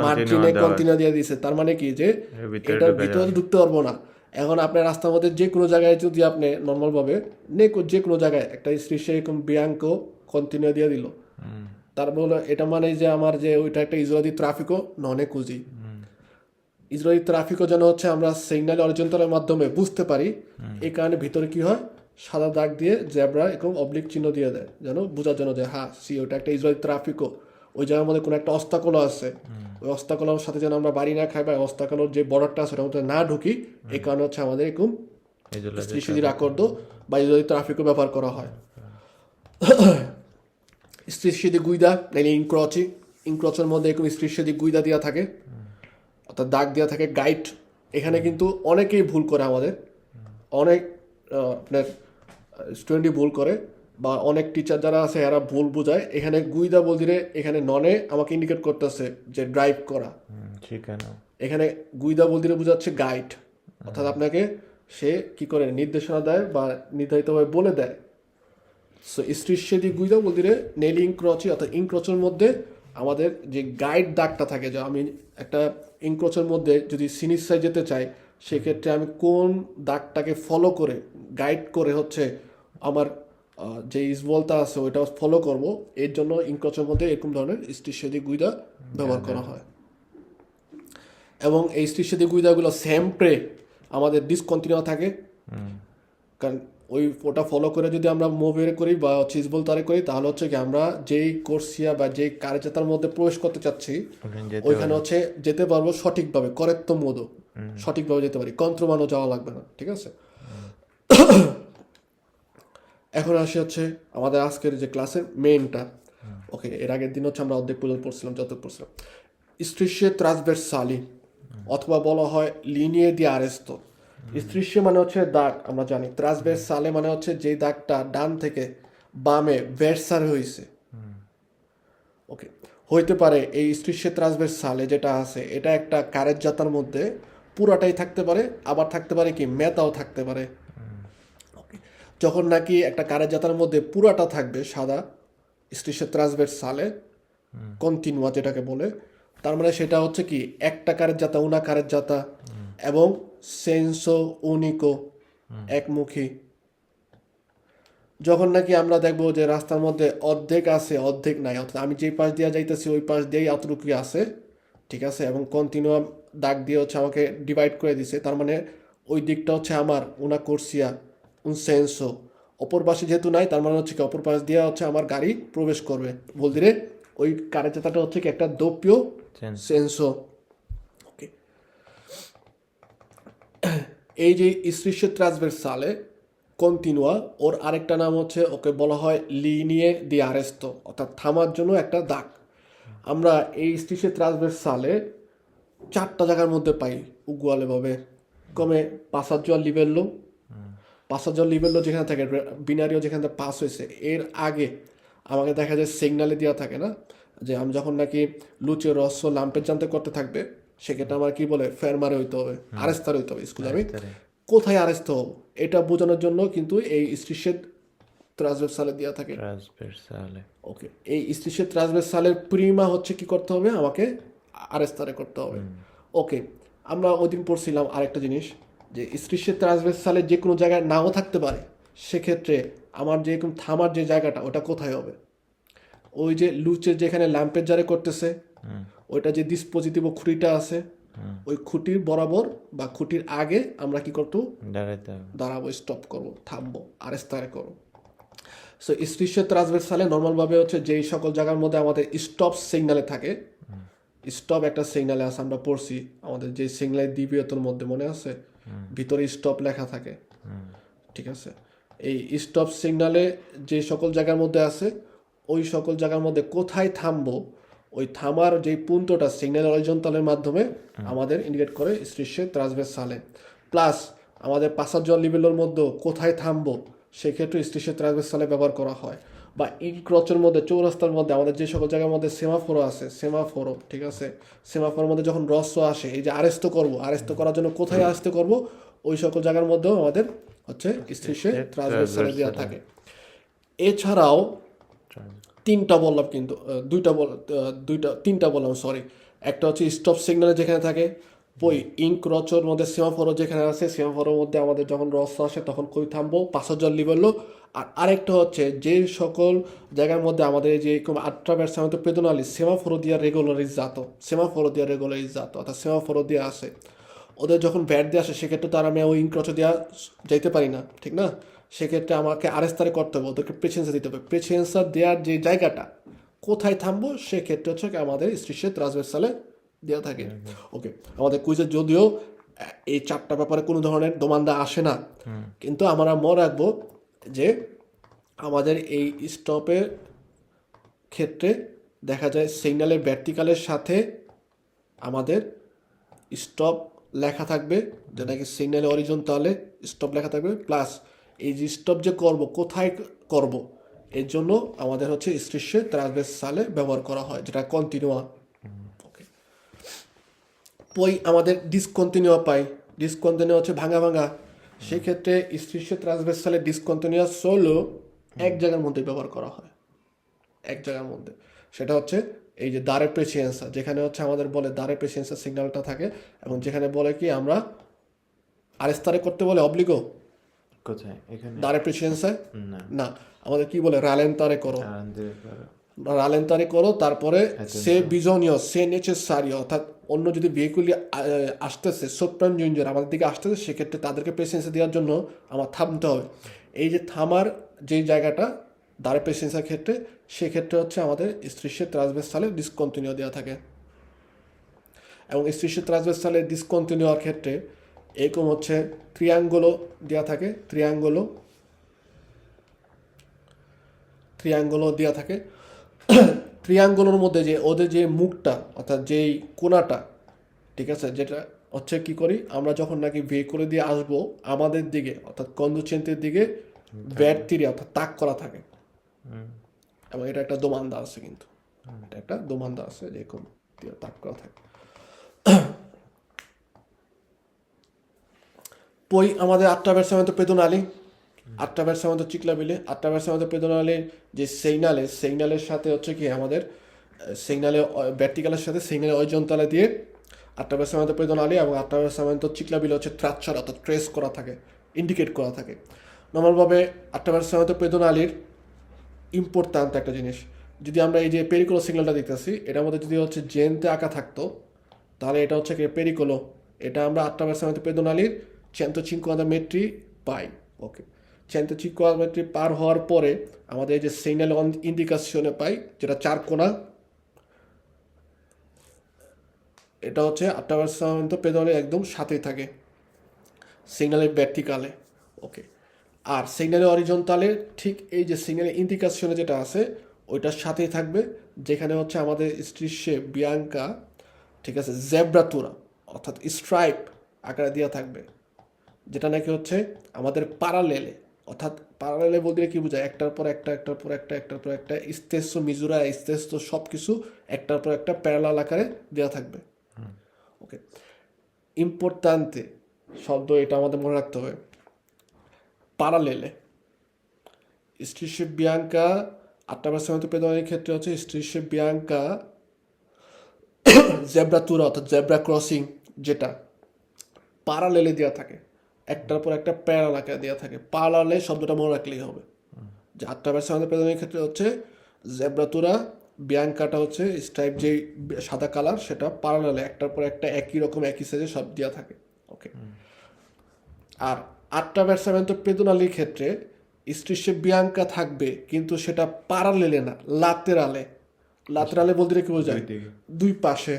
মার্জিনে কন্টিনিউ দিয়ে দিয়েছে। তার মানে কি যে এটার ভিতরে ঢুকতে পারবো না। এখন আপনার রাস্তার মধ্যে যে কোনো জায়গায় যদি আপনি নর্মালভাবে যে কোনো জায়গায় একটা স্ট্রিশে এরকম বিয়াঙ্কো কন্টিনিউ দিয়ে দিল, তারপরে এটা মানে যে আমার যে ওইটা একটা ইজোলা দি ট্রাফিকো নন এ কুজি। ইজোলা দি ট্রাফিকো যেন হচ্ছে আমরা সিগন্যাল অরিজেন্টালের মাধ্যমে বুঝতে পারি, এই কারণে ভিতরে কি হয়, সাদা দাগ দিয়ে জেব্রা এরকম অবলিক চিহ্ন দিয়ে দেয়, যেন বোঝার জন্য যে হ্যাঁ ওইটা একটা ইজোলা দি ট্রাফিকো, ওই জায়গার মধ্যে কোনো একটা অস্তাকলো আছে, ওই অস্তাকলোর সাথে যেন আমরা বাড়ি না খাই বা অস্তাকলোর যে বর্ডারটা আছে ওটার মধ্যে না ঢুকি, এই কারণে হচ্ছে আমাদের এরকম স্ট্রিশে রাকর্দ বা ইজোলা দি ট্রাফিকো ব্যবহার করা হয়। স্ট্রিশে দি গুইদা নাইলে ইনক্রচের মধ্যে এরকম স্ট্রিশে দি গুইদা দেওয়া থাকে, অর্থাৎ দাগ দেওয়া থাকে গাইড। এখানে কিন্তু অনেকেই ভুল করে, আমাদের অনেক আপনার স্টুডেন্টই ভুল করে বা অনেক টিচার যারা আছে এরা ভুল বোঝায়। এখানে গুইদা বলতে এখানে ননে আমাকে ইন্ডিকেট করতেছে যে ড্রাইভ করা, এখানে গুইদা বলতে বোঝাচ্ছে গাইড, অর্থাৎ আপনাকে সে কি করে নির্দেশনা দেয় বা নির্ধারিতভাবে বলে দেয়। সো স্ট্রিশে দি গুইদা বলতে নেলি ইনক্রচি, অর্থাৎ ইনক্রচের মধ্যে আমাদের যে গাইড দাগটা থাকে, যে আমি একটা ইনক্রচের মধ্যে যদি সিনিসায় যেতে চাই, সেক্ষেত্রে আমি কোন দাগটাকে ফলো করে গাইড করে হচ্ছে আমার যে ইসবলটা আছে ওইটা ফলো করব, এর জন্য ইনক্রচের মধ্যে এরকম ধরনের স্ট্রিশে দি গুইদা ব্যবহার করা হয়। এবং এই স্ট্রিশে দি গুইদাগুলো সেমপ্রে আমাদের ডিসকন্টিনিউ থাকে, কারণ ওটা ফলো করে যদি আমরা মুভের করি বা চিজবল তারে করি, তাহলে হচ্ছে কি আমরা যেই কোর্সিয়া বা যেই কার্যতার মধ্যে প্রবেশ করতে চাচ্ছি ওইখানে হচ্ছে যেতে পারবো সঠিকভাবে, করেক্ট মোডো। সঠিকভাবে যেতে পারি, কন্ত্রমানও যাওয়া লাগবে না, ঠিক আছে। এখন আসি হচ্ছে আমাদের আজকের যে ক্লাসের মেইনটা। ওকে, এর আগের দিন হচ্ছে আমরা অর্ধেক পর্যন্ত পড়ছিলাম, যত পড়ছিলাম স্ট্রিশে ট্রান্সভার্সালি, অথবা বলা হয় লিনিয়ে দি আরেস্তো। স্ট্রিশে মানে হচ্ছে দাগ, আমরা জানি। ট্রান্সভার্সালে মানে হচ্ছে যেই দাগটা ডান থেকে বামে ভেরসার হয়েছে। ওকে, হইতে পারে এই স্ট্রিশে ট্রান্সভার্সালে যেটা আছে এটা একটা কারের জাতার মধ্যে পুরাটাই থাকতে পারে, আবার থাকতে পারে কি মেতাও থাকতে পারে। যখন নাকি একটা কারের জাতার মধ্যে পুরাটা থাকবে সাদা, স্ট্রিশে ট্রান্সভার্সালে কন্টিনুয়া যেটাকে বলে, তার মানে সেটা হচ্ছে কি একটা কারের জাতা, উনা কারের জাতা, এবং সেন্সো উনিকো, একমুখী। যখন নাকি আমরা দেখবো যে রাস্তার মধ্যে অর্ধেক আছে অর্ধেক নাই, অর্থাৎ আমি যেই পাশ দিয়ে যাইতেছি ওই পাশ দিয়েই এতটুকুই আছে, ঠিক আছে, এবং কন্টিনিউয়াম দাগ দিয়ে হচ্ছে আমাকে ডিভাইড করে দিছে, তার মানে ওই দিকটা হচ্ছে আমার উনা কোর্সিয়া উন সেন্সো। অপর পাশে যেহেতু নাই, তার মানে হচ্ছে কি অপর পাশ দিয়ে হচ্ছে আমার গাড়ি প্রবেশ করবে। বলতে রে ওই কারের জাতাটা হচ্ছে কি একটা দোপিও সেন্সো। ওকে, এই যে স্ট্রিশে ট্রান্সভার্সালে কন্টিনুয়া, ওর আরেকটা নাম হচ্ছে, ওকে বলা হয় লিনিয়ে দি আরেস্তো, অর্থাৎ থামার জন্য একটা দাগ। আমরা এই স্ট্রিশে ট্রান্সভার্সালে 4টা জায়গার মধ্যে পাই উগুয়ালেভাবে। কমে পাসাজ্জুয়াল লিভেল্লো, পাসাজ্জুয়াল লিভেল্লো যেখানে থাকে, বিনারিও যেখানে পাস হয়েছে, এর আগে আমাকে দেখা যায় সিগনালে দেওয়া থাকে না, যে আমি যখন নাকি লুচে রস লাম্পের জানতে করতে থাকবে, সেক্ষেত্রে আমার কি বলে ফেরমারে হইতে হবে, আরেস্তারে হইতে হবে। স্কুলে আমি কোথায় আরেস্ত হব এটা বোঝানোর জন্য কিন্তু এই স্ট্রিশে ট্রান্সভার্সালে দেওয়া থাকে। ওকে, এই স্ট্রিশে ট্রান্সভার্সালের প্রিমা হচ্ছে কি করতে হবে, আমাকে আরেস্তারে করতে হবে। ওকে, আমরা ওই দিন পড়ছিলাম আরেকটা জিনিস, যে স্ট্রিশে ট্রান্সভার্সালে যে কোনো জায়গায় নাও থাকতে পারে, সেক্ষেত্রে আমার যে থামার যে জায়গাটা ওটা কোথায় হবে, ওই যে লুচের যেখানে ল্যাম্পের জারে করতেছে, ওইটা যে ডিসপোজিটিভ খুঁটিটা আছে, ওই খুঁটির বরাবর বা খুঁটির আগে আমরা কি করতো, দাঁড়াবো, স্টপ করবো, থামবো, আরেস্তারে করবো। সো স্ট্রিশে ট্রান্সভার্সালে নর্মালভাবে হচ্ছে যেই সকল জায়গার মধ্যে আমাদের স্টপ সিগনালে থাকে, স্টপ একটা সিগনালে আছে, আমরা পড়ছি আমাদের যে সিগনালের দ্বিতীয়তর মধ্যে মনে আছে ভিতরে স্টপ লেখা থাকে, ঠিক আছে। এই স্টপ সিগনালে যে সকল জায়গার মধ্যে আছে, ওই সকল জায়গার মধ্যে কোথায় থামবো, ওই থামার যে পুন্তটা সিগন্যাল হরিজন্টালের মাধ্যমে আমাদের ইন্ডিকেট করে স্ট্রিশে ট্রান্সভার্সালে। প্লাস আমাদের পাসাজ্জুয়াল লিভেলের মধ্যে কোথায় থামবো, সেক্ষেত্রে স্ট্রিশে ট্রান্সভার্সালে ব্যবহার করা হয়। বা ইনক্রচের মধ্যে, চৌরাস্তার মধ্যে আমাদের যে সকল জায়গার মধ্যে সেমাফোরো আছে, সেমাফোরো, ঠিক আছে, সেমাফোরের মধ্যে যখন রস্য আসে, এই যে আরেস্ত করবো, আরেস্ত করার জন্য কোথায় আরেস্ত করবো, ওই সকল জায়গার মধ্যেও আমাদের হচ্ছে স্ট্রিশে ট্রান্সভার্সালে দেওয়া থাকে। এছাড়াও তিনটা বললাম, কিন্তু তিনটা বললাম, সরি। একটা হচ্ছে স্টপ সিগন্যালে যেখানে থাকে, ওই ইনক্রচের মধ্যে সেমাফোরো যেখানে আছে, সেমাফোরের মধ্যে আমাদের যখন রস্য আসে তখন কই থামবো, পাসাজ্জুয়াল লিভেলো। আর আরেকটা হচ্ছে যে সকল জায়গার মধ্যে আমাদের যে attraversamento pedonali সেমাফোরো দিয়া রেগুলারিজাতো, সেমাফোরো দিয়া রেগুলারিজাতো, অর্থাৎ সেমাফোরো দিয়ে আসে, ওদের যখন ব্যাট দিয়ে আসে, সেক্ষেত্রে তার আমি ওই ইনক্রচে দেওয়া যাইতে পারি না, ঠিক না। সেক্ষেত্রে আমাকে আরেস্তারে করতে হবে, ওদেরকে প্রেসেন্সার দিতে হবে। প্রেসেন্সার দেওয়ার যে জায়গাটা কোথায় থামবো, সেক্ষেত্রে হচ্ছে আমাদের স্ট্রিশে ট্রান্সভার্সালে দেওয়া থাকে। ওকে, আমাদের কুইজে যদিও এই 4টা ব্যাপারে কোনো ধরনের দোমান্দা আসে না, কিন্তু আমরা মনে রাখবো যে আমাদের এই স্টপের ক্ষেত্রে দেখা যায় সিগন্যালের ভার্টিকালের সাথে আমাদের স্টপ লেখা থাকবে, যেটা কি সিগন্যালে হরিজন্টালে স্টপ লেখা থাকবে। প্লাস এই যে স্টপ যে করব, কোথায় করব, এর জন্য আমাদের হচ্ছে স্ট্রিশে ট্রান্সভার্সালে ব্যবহার করা হয়, যেটা কন্টিনিউয়া। ওকে, পই আমাদের ডিসকন্টিনিউয়া পাই, ডিসকন্টিনিউয়া হচ্ছে ভাঙা ভাঙা। সেক্ষেত্রে স্ট্রিশে ট্রান্সভার্সালে ডিসকন্টিনিউয়াস হলো এক জায়গার মধ্যে ব্যবহার করা হয়, এক জায়গার মধ্যে। সেটা হচ্ছে এই যে দাঁড়ে প্রেসিয়েন্সা, যেখানে হচ্ছে আমাদের বলে দাঁড়ে প্রেসিয়েন্সা সিগন্যালটা থাকে, এবং যেখানে বলে কি আমরা আরেস্তারে করতে বলে অবলিগো, কোথায় এখানে দাঁড়ে প্রেসিয়েন্সা না, আমাদের কি বলে রালেন্তারে করো, রালেন্তারে করো, তারপরে সে বিজনীয়, সে নেচেসারিও, অর্থাৎ অন্য যদি ভেহিকুলি আসতেছে সোপ্রাঞ্জুঞ্জর আমাদের দিকে আসতেছে, সেক্ষেত্রে তাদেরকে প্রেসিয়েন্সা দেওয়ার জন্য আমার থামতে হবে। এই যে থামার যেই জায়গাটা দাঁড়ে প্রেসিয়েন্সার ক্ষেত্রে, সেক্ষেত্রে হচ্ছে আমাদের স্ট্রিশে ট্রান্সভার্সালে ডিসকন্টিনিউ দেওয়া থাকে। এবং স্ট্রিশে ট্রান্সভার্সালে ডিসকন্টিনিউ হওয়ার ক্ষেত্রে এরকম হচ্ছে ট্রিয়াঙ্গলও দেওয়া থাকে, ট্রিয়াঙ্গলও দেওয়া থাকে। ট্রিয়াঙ্গলের মধ্যে যে ওদের যে মুখটা অর্থাৎ যেই কোণাটা, ঠিক আছে, যেটা হচ্ছে কি করি আমরা যখন নাকি ভেহিকুলে দিয়ে আসবো আমাদের দিকে অর্থাৎ কন্ডুচেন্টের দিকে ব্যাট তীরে অর্থাৎ তাক করা থাকে। এবং এটা একটা দোমান্দা আছে, কিন্তু এটা একটা দোমান্দা আছে যেরকম তাক করা থাকে। Poi আমাদের attraversamento pedonali, attraversamento ciclabile, attraversamento pedonali যে সিগন্যালের সাথে হচ্ছে কি আমাদের সিগন্যালে ভার্টিক্যালের সাথে সিগন্যালে অরিজন্টালে দিয়ে attraversamento pedonali এবং attraversamento ciclabile হচ্ছে ট্রাকচার অর্থাৎ ট্রেস করা থাকে, ইন্ডিকেট করা থাকে। নর্মালভাবে attraversamento pedonaliর ইম্পর্ট্যান্ট একটা জিনিস, যদি আমরা এই যে পেরিকোলো সিগন্যালটা দেখতেছি এটার মধ্যে যদি হচ্ছে জেনতে আঁকা থাকতো তাহলে এটা হচ্ছে কি পেরিকোলো, এটা আমরা attraversamento pedonaliর 150 metri পাই। ওকে, 150 metri পার হওয়ার পরে আমাদের এই যে সিগন্যাল ইন্ডিকেশনে পাই যেটা 4 কোণা, এটা হচ্ছে attraversamento pedonali একদম সাথেই থাকে সিগন্যালের ভার্টিক্যালে। ওকে, আর সিগন্যালের অরিজন্টালে ঠিক এই যে সিগন্যালের ইন্ডিকেশনে যেটা আছে ওইটার সাথেই থাকবে, যেখানে হচ্ছে আমাদের স্ট্রিশে বিয়াঙ্কা, ঠিক আছে, জেব্রাতুরা অর্থাৎ স্ট্রাইপ আকারে দেওয়া থাকবে, যেটা নাকি হচ্ছে আমাদের প্যারালেলে, অর্থাৎ প্যারালেলে বলতে কি বোঝায় একটার পর একটা একটার পর একটা একটার পর একটা স্তেস্য মিজুরা স্তেস্য সব কিছু একটার পর একটা প্যারালাল আকারে দেওয়া থাকবে। ওকে, ইম্পর্ট্যান্টে শব্দ এটা আমাদের মনে রাখতে হবে, প্যারালেলে স্ট্রিশে বিয়াঙ্কা attraversamento pedonaliর ক্ষেত্রে হচ্ছে স্ট্রিশে বিয়াঙ্কা জেব্রাতুরা অর্থাৎ জেব্রা ক্রসিং যেটা প্যারালেলে দেওয়া থাকে, একটার পর একটা প্যারাল আকারে দেওয়া থাকে। প্যারালে শব্দটা মনে রাখলেই হবে যে attraversamento pedonaliর ক্ষেত্রে হচ্ছে জেব্রাতুরা বিয়াঙ্কাটা হচ্ছে স্ট্রাইপ যে সাদা কালার সেটা প্যারালেলে একটার পর একটা একই রকম একই সাইজে সব দেওয়া থাকে। ওকে, আর attraversamento pedonaliর ক্ষেত্রে স্ট্রিশে বিয়াঙ্কা থাকবে কিন্তু সেটা প্যারালেলে না, লাতেরালে বলতে কি বোঝায় দুই পাশে,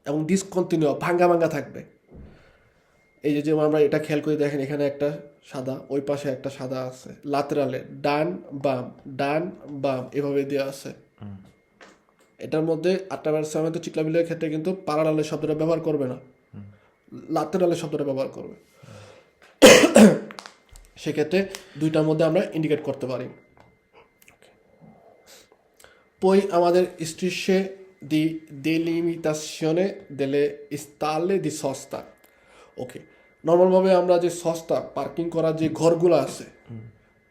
এবং ডিসকন্টিনিউ ভাঙ্গা ভাঙ্গা থাকবে। এই যে যেমন আমরা এটা খেয়াল করে দেখেন এখানে একটা সাদা, ওই পাশে একটা সাদা আছে, লাতেরালে ডান বাম এভাবে দেওয়া আছে। এটার মধ্যে attraversamento ciclabile ক্ষেত্রে কিন্তু প্যারালালে শব্দটা ব্যবহার করবে না, লাতেরালে শব্দটা ব্যবহার করবে। সেক্ষেত্রে দুইটার মধ্যে আমরা ইন্ডিকেট করতে পারি। Poi আমাদের strisce di delimitazione delle stalle di sosta। ওকে, নর্মালভাবে আমরা যে সস্তা পার্কিং করার যে ঘরগুলো আছে,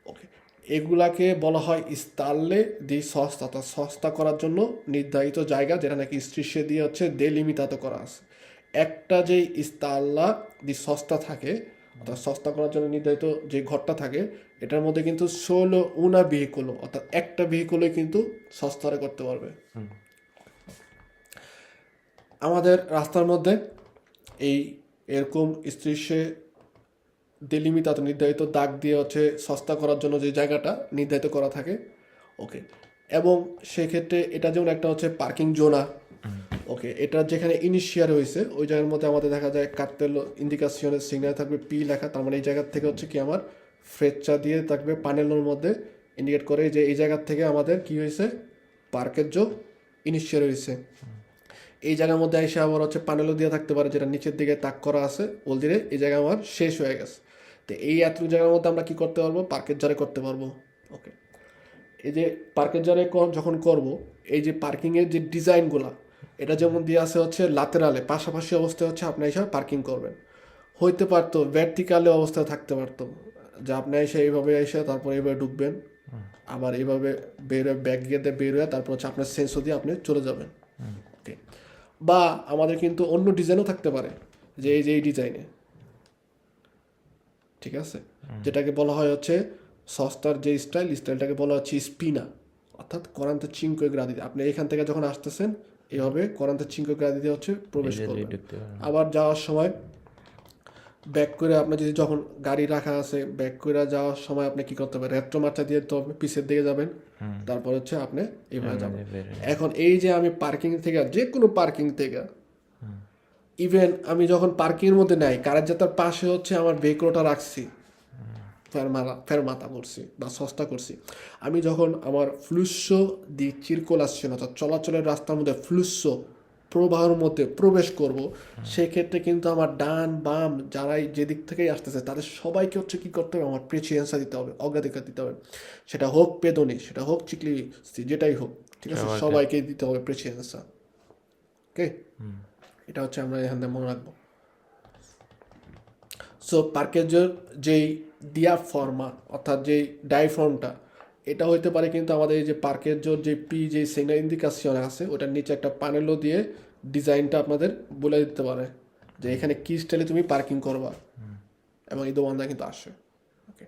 ওকে, এগুলাকে বলা হয় স্তাল্লে দি সস্তা, অর্থাৎ সস্তা করার জন্য নির্ধারিত জায়গা যেটা নাকি স্ট্রিশে দিয়ে হচ্ছে ডেলিমিটাতো করা আছে। একটা যে স্তাল্লা দি সস্তা থাকে অর্থাৎ সস্তা করার জন্য নির্ধারিত যে ঘরটা থাকে এটার মধ্যে কিন্তু সোলো উনা ভেহিকুলো অর্থাৎ একটা ভেহিকুলে কিন্তু সস্তারে করতে পারবে। আমাদের রাস্তার মধ্যে এই এরকম স্ট্রিশে ডেলিমিটাতো নির্ধারিত দাগ দিয়ে হচ্ছে সস্তা করার জন্য যে জায়গাটা নির্ধারিত করা থাকে। ওকে, এবং সেক্ষেত্রে এটা যেমন একটা হচ্ছে পার্কিং জোনা। ওকে, এটা যেখানে ইনিশিয়াল হয়েছে ওই জায়গার মধ্যে আমাদের দেখা যায় কার্তেল ইন্ডিকেশনের সিগন্যাল থাকবে পি লেখা, তার মানে এই জায়গার থেকে হচ্ছে কি আমার ফ্রেচা দিয়ে থাকবে প্যানেলের মধ্যে ইন্ডিকেট করে যে এই জায়গার থেকে আমাদের কি হয়েছে পার্কের জো ইনিশিয়াল হয়েছে। এই জায়গার মধ্যে এসে আবার হচ্ছে প্যানেলও দিয়ে থাকতে পারে যেটা নিচের দিকে তাক করা আছে, বল দিলে এই জায়গা আমার শেষ হয়ে গেছে। তো এই এতটুকু জায়গার মধ্যে আমরা কি করতে পারবো, পার্কের জারে করতে পারবো। ওকে, এই যে পার্কের জারে যখন করব এই যে পার্কিংয়ের যে ডিজাইনগুলা এটা যেমন দিয়ে আছে হচ্ছে লাতেরালে পাশাপাশি অবস্থায় হচ্ছে আপনি এসে পার্কিং করবেন, হইতে পারতো ভার্টিক্যালে অবস্থায় থাকতে পারতো যে আপনি এসে এইভাবে এসে তারপর এইভাবে ঢুকবেন, আবার এইভাবে বের হয়ে ব্যাক গিয়ে বের হয়ে তারপর হচ্ছে আপনার সেন্সও দিয়ে আপনি চলে যাবেন। ওকে, বা আমাদের কিন্তু অন্য ডিজাইনও থাকতে পারে যে এই যে এই ডিজাইনে, ঠিক আছে, যেটাকে বলা হয় হচ্ছে সস্তার যে স্টাইলটাকে বলা হচ্ছে স্পিনা অর্থাৎ 45 গ্রাদি। আপনি এখান থেকে যখন আসতেছেন এভাবে 45 গ্রাদিতে হচ্ছে প্রবেশ করবেন। আবার যাওয়ার সময় ব্যাক করে আপনি যদি যখন গাড়ি রাখা আছে ব্যাক করে যাওয়ার সময় আপনি কি করতে পারেন, রেট্রো মার্চা দিয়ে তো পিছের দিকে যাবেন, তারপর হচ্ছে আপনি এইভাবে যাবেন। এখন এই যে আমি পার্কিং থেকে যে কোনো পার্কিং থেকে ইভেন আমি যখন পার্কিংয়ের মধ্যে নাই কারেন্ট পাশে হচ্ছে আমার ভেহিকলটা রাখছি, ফেরমাতা করছি বা সস্তা করছি, আমি যখন আমার ফ্লুস্সো দি চিরকুলাসিয়ন অর্থাৎ চলাচলের রাস্তার মধ্যে ফ্লুস্সো প্রবাহের মধ্যে প্রবেশ করব, সেক্ষেত্রে কিন্তু আমার ডান বাম যারাই যেদিক থেকেই আসতেছে তাদের সবাইকে হচ্ছে কী করতে হবে, আমার প্রেসিডেন্সা দিতে হবে, অগ্রাধিকার দিতে হবে। সেটা হোক পেদনি, সেটা হোক চিকলি, যেটাই হোক, ঠিক আছে, সবাইকে দিতে হবে প্রেসিডেন্সা। ওকে, এটা হচ্ছে আমরা এখান থেকে মনে রাখবো। সো পার্কেজের যেই দিয়া ফর্মা অর্থাৎ যেই ডাইফর্মটা, এটা হইতে পারে কিন্তু আমাদের এই যে পার্কেজের যে পি যে সিগনাল ইন্ডিকেশন আছে ওটার নিচে একটা প্যানেলও দিয়ে ডিজাইনটা আপনাদের বলে দিতে পারে যে এখানে কি স্টাইলে তুমি পার্কিং করবা, এবং এই দোকানটা কিন্তু আসে। ওকে,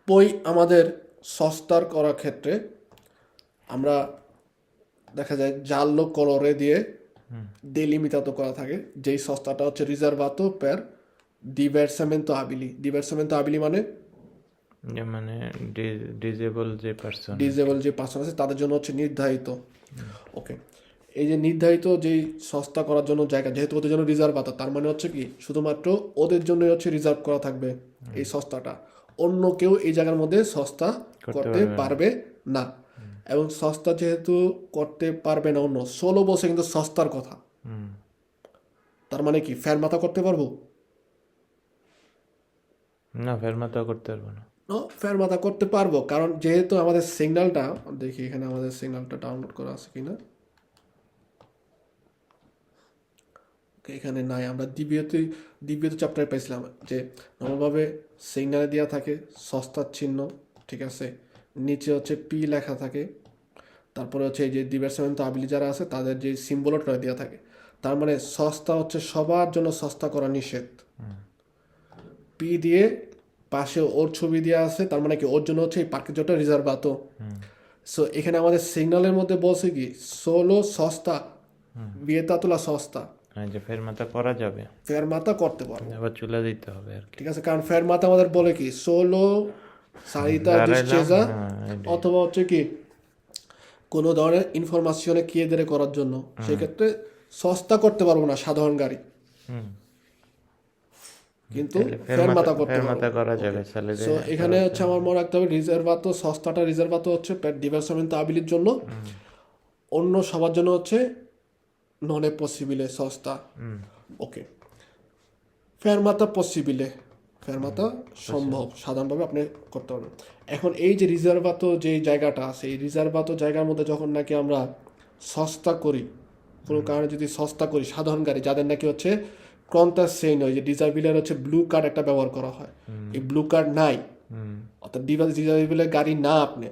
বই আমাদের সস্তার করার ক্ষেত্রে আমরা দেখা যায় জাল্লো কলরে দিয়ে ডেলিমিটাতো করা থাকে, যেই সস্তাটা হচ্ছে রিজার্ভাতো পের ডিভার্সামেন্টো আবিলি। ডিভার্সামেন্টো আবিলি মানে মানে ডিজেবল যে পার্সন, ডিজেবল যে পার্সন আছে তাদের জন্য হচ্ছে নির্ধারিত। ওকে, এই যে নির্ধারিত যেই সস্তা করার জন্য জায়গা, যেহেতু ওদের জন্য রিজার্ভ আতো, তার মানে হচ্ছে কি শুধুমাত্র ওদের জন্যই হচ্ছে রিজার্ভ করা থাকবে এই সস্তাটা, অন্য কেউ এই জায়গার মধ্যে সস্তা করতে পারবে না। এবং সস্তা যেহেতু করতে পারবে না অন্য, 16 বছর কিন্তু সস্তার কথা, তার মানে কি ফেরমাতা করতে পারবো না, ফেরমাতা করতে পারবো না। ফেরমাতা করতে পারবো, কারণ যেহেতু আমাদের সিগন্যালটা, দেখি এখানে আমাদের সিগন্যালটা ডাউনলোড করা আছে কিনা, এখানে নাই। আমরা দ্বিতীয় চ্যাপ্টারে পাইছিলাম যে নর্মালভাবে সিগন্যালে দেওয়া থাকে সস্তার চিহ্ন, ঠিক আছে, নিচে হচ্ছে পি লেখা থাকে, তারপরে হচ্ছে এই যে ডিভার্সামেন্টো আবিলি যারা আছে তাদের যে সিম্বলটা দেওয়া থাকে, তার মানে সস্তা হচ্ছে সবার জন্য সস্তা করা নিষেধ। পি দিয়ে পাশে ওর ছবি দেওয়া আছে, তার মানে কি ওর জন্য হচ্ছে এই পার্কের জন্য রিজার্ভ আতো। সো এখানে আমাদের সিগন্যালের মধ্যে বলছে কি সোলো সস্তা বিয়েতাতলা সস্তা, যে ফেরমাতা করা যাবে, ফেরমাতা করতে পারবো, আবার চলে দিতে হবে আর কি। ঠিক আছে, কারণ ফেরমাতা আমাদের বলে কি সোলো সারিতা ডিসচেজা, অথবা হচ্ছে কি কোনো ধরনের ইনফরমেশনে কিয়েদের করার জন্য, সেক্ষেত্রে সস্তা করতে পারবো না সাধারণ গাড়ি, কিন্তু ফেরমাতা করতে ফেরমাতা পারবো। করা যাবে স্যালারি। সো এখানে হচ্ছে আমার মনে রাখতে হবে রিজার্ভাতো সস্তাটা রিজার্ভাতো হচ্ছে ডিভার্সামেন্টো আবিলির জন্য, অন্য সবার জন্য হচ্ছে নন এ পসিবিলে সস্তা। ওকে, ফেরমাতা পসিবিলে, ফেরমাতা সম্ভব সাধারণভাবে আপনি করতে পারবেন। এখন এই যে রিজার্ভাতো যে জায়গাটা আছে, এই রিজার্ভাতো জায়গার মধ্যে যখন নাকি আমরা সস্তা করি, কোনো কারণে যদি সস্তা করি সাধারণ গাড়ি যাদের নাকি হচ্ছে ক্রন্তার সেই নয়, যে ডিজার্ভিলের হচ্ছে ব্লু কার্ড একটা ব্যবহার করা হয়, এই ব্লু কার্ড নাই, অর্থাৎ ডিজার্ভিলের গাড়ি না আপনি,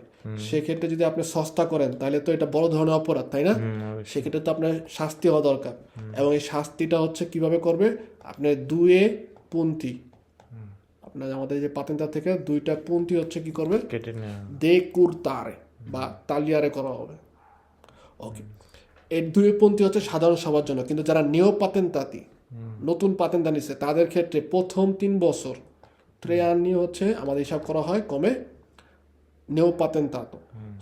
সেক্ষেত্রে যদি আপনি সস্তা করেন তাহলে তো এটা বড় ধরনের অপরাধ, তাই না? সেক্ষেত্রে তো আপনার শাস্তি হওয়া দরকার, এবং এই শাস্তিটা হচ্ছে কিভাবে করবে, আপনি দুয়ে পন্থী, আপনার আমাদের যে পাতেন্তা থেকে 2টা পন্থী হচ্ছে কি করবে, কেটে নেওয়া। দে কুরতারে বা তালিয়ারে করা হবে। ওকে, এই 2 পন্থী হচ্ছে সাধারণ সবার জন্য, কিন্তু যারা নিও পাতেন্তাতি নতুন পাতেন্তা নিচ্ছে তাদের ক্ষেত্রে প্রথম 3 বছর 3 আনি হচ্ছে আমাদের হিসাব করা হয় কমে নেও পাতেন্তাতো,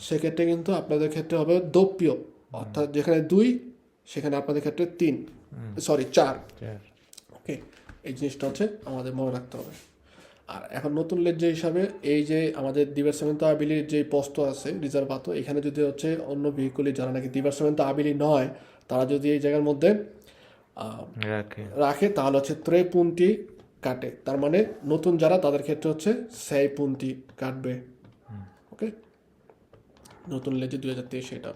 সেক্ষেত্রে কিন্তু আপনাদের ক্ষেত্রে হবে দোপ্পিয়, অর্থাৎ যেখানে 2 সেখানে আপনাদের ক্ষেত্রে 3, সরি 4। ওকে, এই জিনিসটা হচ্ছে আমাদের মনে রাখতে হবে। আর এখন নতুন লেজ্জে হিসাবে এই যে আমাদের ডিভার্সামেন্টো আবিলির যে পোস্ত আছে রিজার্ভাতো, এখানে যদি হচ্ছে অন্য ভেহিকুলি যারা নাকি ডিভার্সামেন্টো আবিলি নয় তারা যদি এই জায়গার মধ্যে রাখে তাহলে হচ্ছে 3 punti কাটে, তার মানে নতুন যারা তাদের ক্ষেত্রে হচ্ছে 6 punti কাটবে। ওকে, নতুন লেজে 2023 এটা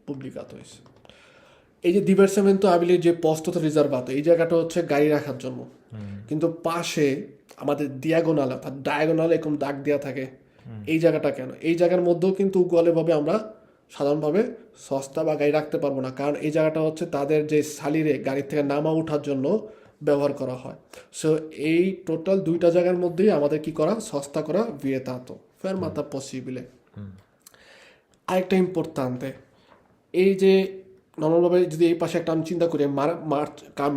publicato হয়েছে। এই যে ডিভার্সামেন্টো আবিলির যে পোস্তো রিজার্ভাতো, এই জায়গাটা হচ্ছে গাড়ি রাখার জন্য, কিন্তু পাশে আমাদের ডিয়াগোনাল অর্থাৎ ডায়াগোনাল এরকম দাগ দেওয়া থাকে, এই জায়গাটা কেন? এই জায়গার মধ্যেও কিন্তু গলেভাবে আমরা সাধারণভাবে সস্তা বা গাড়ি রাখতে পারবো না, কারণ এই জায়গাটা হচ্ছে তাদের যে সালিরে গাড়ি থেকে নামা ওঠার জন্য ব্যবহার করা হয়। সো এই টোটাল 2টা জায়গার মধ্যেই আমাদের কি করা, সস্তা করা vietato, fermata possibile। আরেকটা ইম্পর্ট্যান্টে, এই যে নর্মালভাবে যদি এই পাশে একটা আমি চিন্তা করি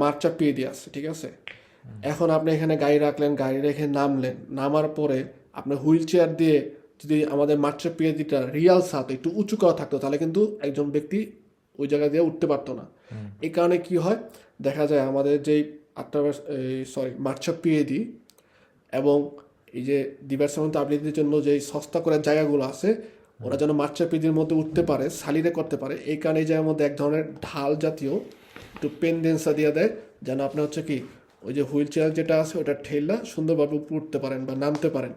মার্চা পেয়ে দিয়ে আসছে, ঠিক আছে, এখন আপনি এখানে গাড়ি রাখলেন, গাড়ি রেখে নামলেন, নামার পরে আপনি হুইল চেয়ার দিয়ে যদি আমাদের মাত্রা পিএইচডিটা রিয়াল সাথে একটু উঁচু করা থাকতো তাহলে কিন্তু একজন ব্যক্তি ওই জায়গা দিয়ে উঠতে পারতো না। এই কারণে কি হয় দেখা যায় আমাদের যেই মার্চা পিএইচডি এবং এই যে ডিভার্সমেন্ট আবৃত্তির জন্য যে সস্তা করে জায়গাগুলো আছে ওরা যেন মার্চা পিএইচডির মধ্যে উঠতে পারে, সালিডে করতে পারে, এই কারণে এই জায়গার মধ্যে এক ধরনের ঢাল জাতীয় একটু পেন্ডেন্সা দিয়ে দেয় যেন আপনি হচ্ছে কি ওই যে হুইল চেয়ার যেটা আছে ওটা ঠেললা সুন্দরভাবে উপরে উঠতে পারেন বা নামতে পারেন।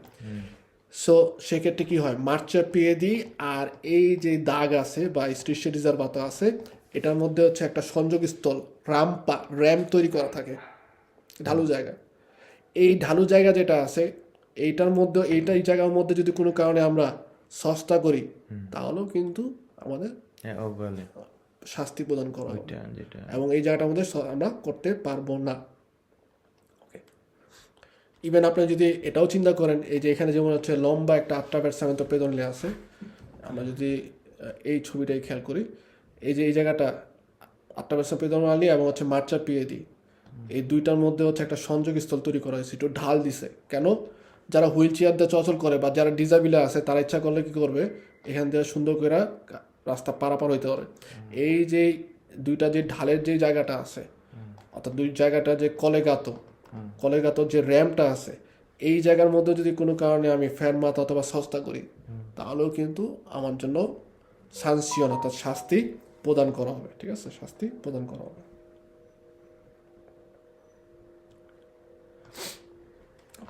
সো সেক্ষেত্রে কি হয় মার্চা পিএইচডি আর এই যে দাগ আছে বা স্ট্রিশিয়ার বাতা আছে এটার মধ্যে হচ্ছে একটা সংযোগ স্থল র্যাম্প তৈরি করা থাকে, ঢালু জায়গা। এই ঢালু জায়গা যেটা আছে এই জায়গার মধ্যে যদি কোনো কারণে আমরা সস্তা করি তাহলেও কিন্তু আমাদের শাস্তি প্রদান করা হবে এবং এই জায়গাটার মধ্যে আমরা করতে পারবো না। ইভেন আপনি যদি এটাও চিন্তা করেন এই যে এখানে যেমন হচ্ছে লম্বা একটা 8টা ব্যাটসম্যান তো পেদনলে আছে, আমরা যদি এই ছবিটাই খেয়াল করি এই যে এই জায়গাটা 8টা ব্যাটসম্যান পেদনলি এবং হচ্ছে মার্চা পিএইচডি এই দুইটার মধ্যে হচ্ছে একটা সংযোগ স্থল তৈরি করা হয়েছে, একটু ঢাল দিছে। কেন? যারা হুইল চেয়ার দিয়ে চলাচল করে বা যারা ডিজাবিলে আছে তারা ইচ্ছা করলে কি করবে এখান থেকে সুন্দর করে রাস্তা পারাপার হইতে পারে। এই যে দুইটা যে ঢালের যে জায়গাটা আছে অর্থাৎ দুই জায়গাটা যে কলেগাতো যে র্যাম্পটা আছে এই জায়গার মধ্যে যদি কোনো কারণে আমি ফেরমাত অথবা সস্তা করি তাহলেও কিন্তু আমার জন্য সানসিয়ন অর্থাৎ শাস্তি প্রদান করা হবে। ঠিক আছে, শাস্তি প্রদান করা হবে।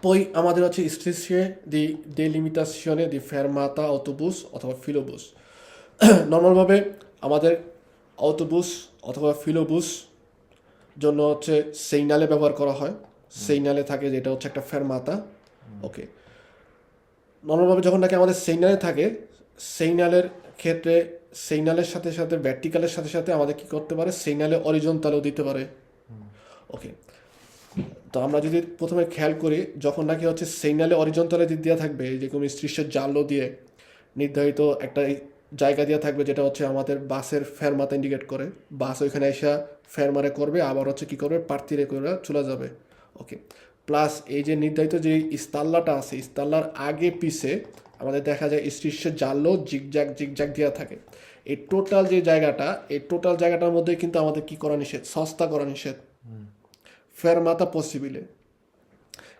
Poi আমাদের হচ্ছে strisce di delimitazione di fermata autobus অথবা filobus। নর্মালভাবে আমাদের অটোবুস অথবা ফিলোবুস জন্য হচ্ছে সিগনালে ব্যবহার করা হয়, সিগনালে থাকে যেটা হচ্ছে একটা ফেরমাতা। ওকে, নর্মালভাবে যখন নাকি আমাদের সিগনালে থাকে সিগনালের ক্ষেত্রে সিগনালের সাথে সাথে ভার্টিক্যালের সাথে সাথে আমাদের কি করতে পারে সিগনালে অরিজন্টালও দিতে পারে। ওকে, তো আমরা যদি প্রথমে খেয়াল করি যখন নাকি হচ্ছে সিগনালে অরিজন্টালে দেওয়া থাকবে যেরকম স্ট্রিশের জালও দিয়ে নির্ধারিত একটা জায়গা দেওয়া থাকবে যেটা হচ্ছে আমাদের বাসের ফেরমাতা ইন্ডিকেট করে, বাস ওইখানে এসে ফেরমারে করবে আবার হচ্ছে কি করবে প্রার্থীরে করে চলে যাবে। ওকে, প্লাস এই যে নির্ধারিত যে ইস্তাল্লাটা আছে ইস্তাল্লার আগে পিছে আমাদের দেখা যায় স্ট্রিশের জালও জিগজ্যাগ দেওয়া থাকে। এই টোটাল জায়গাটার মধ্যে কিন্তু আমাদের কি করা নিষেধ, সস্তা করা নিষেধ। ফেরমাতা পসিবিলে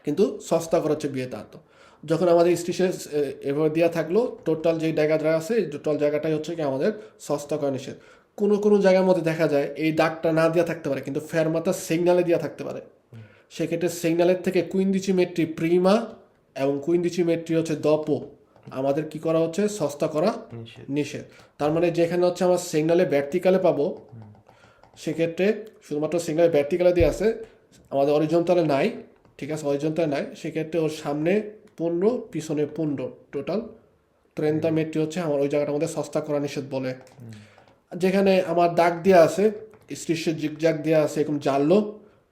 কিন্তু সস্তা করা হচ্ছে বিয়েতাত। যখন আমাদের স্টেশন এভাবে দেওয়া থাকলো টোটাল যে জায়গাটা আছে এই টোটাল জায়গাটাই হচ্ছে কি আমাদের সস্তা করা নিষেধ। কোনো জায়গার মধ্যে দেখা যায় এই দাগটা না দেওয়া থাকতে পারে কিন্তু ফেরমাতা সিগনালে দেওয়া থাকতে পারে। সেক্ষেত্রে সিগনালের থেকে কুইন্দিচি মেট্রি প্রিমা এবং কুইন্দিচি মেট্রি হচ্ছে দপো আমাদের কি করা হচ্ছে সস্তা করা নিষেধ। তার মানে যেখানে হচ্ছে আমার সিগনালে ভার্টিক্যালে পাবো সেক্ষেত্রে শুধুমাত্র সিগনালে ভার্টিক্যালে দিয়ে আছে আমাদের অরিজন্টালে নাই। ঠিক আছে, অরিজন্টালে নাই, সেক্ষেত্রে ওর সামনে 15 পিছনে 15 টোটাল 30 মেট্রি হচ্ছে আমার ওই জায়গাটার মধ্যে সস্তা করা নিষেধ বলে। যেখানে আমার দাগ দেওয়া আছে স্ট্রিশের জিগজ্যাগ দেওয়া আছে এরকম জানলো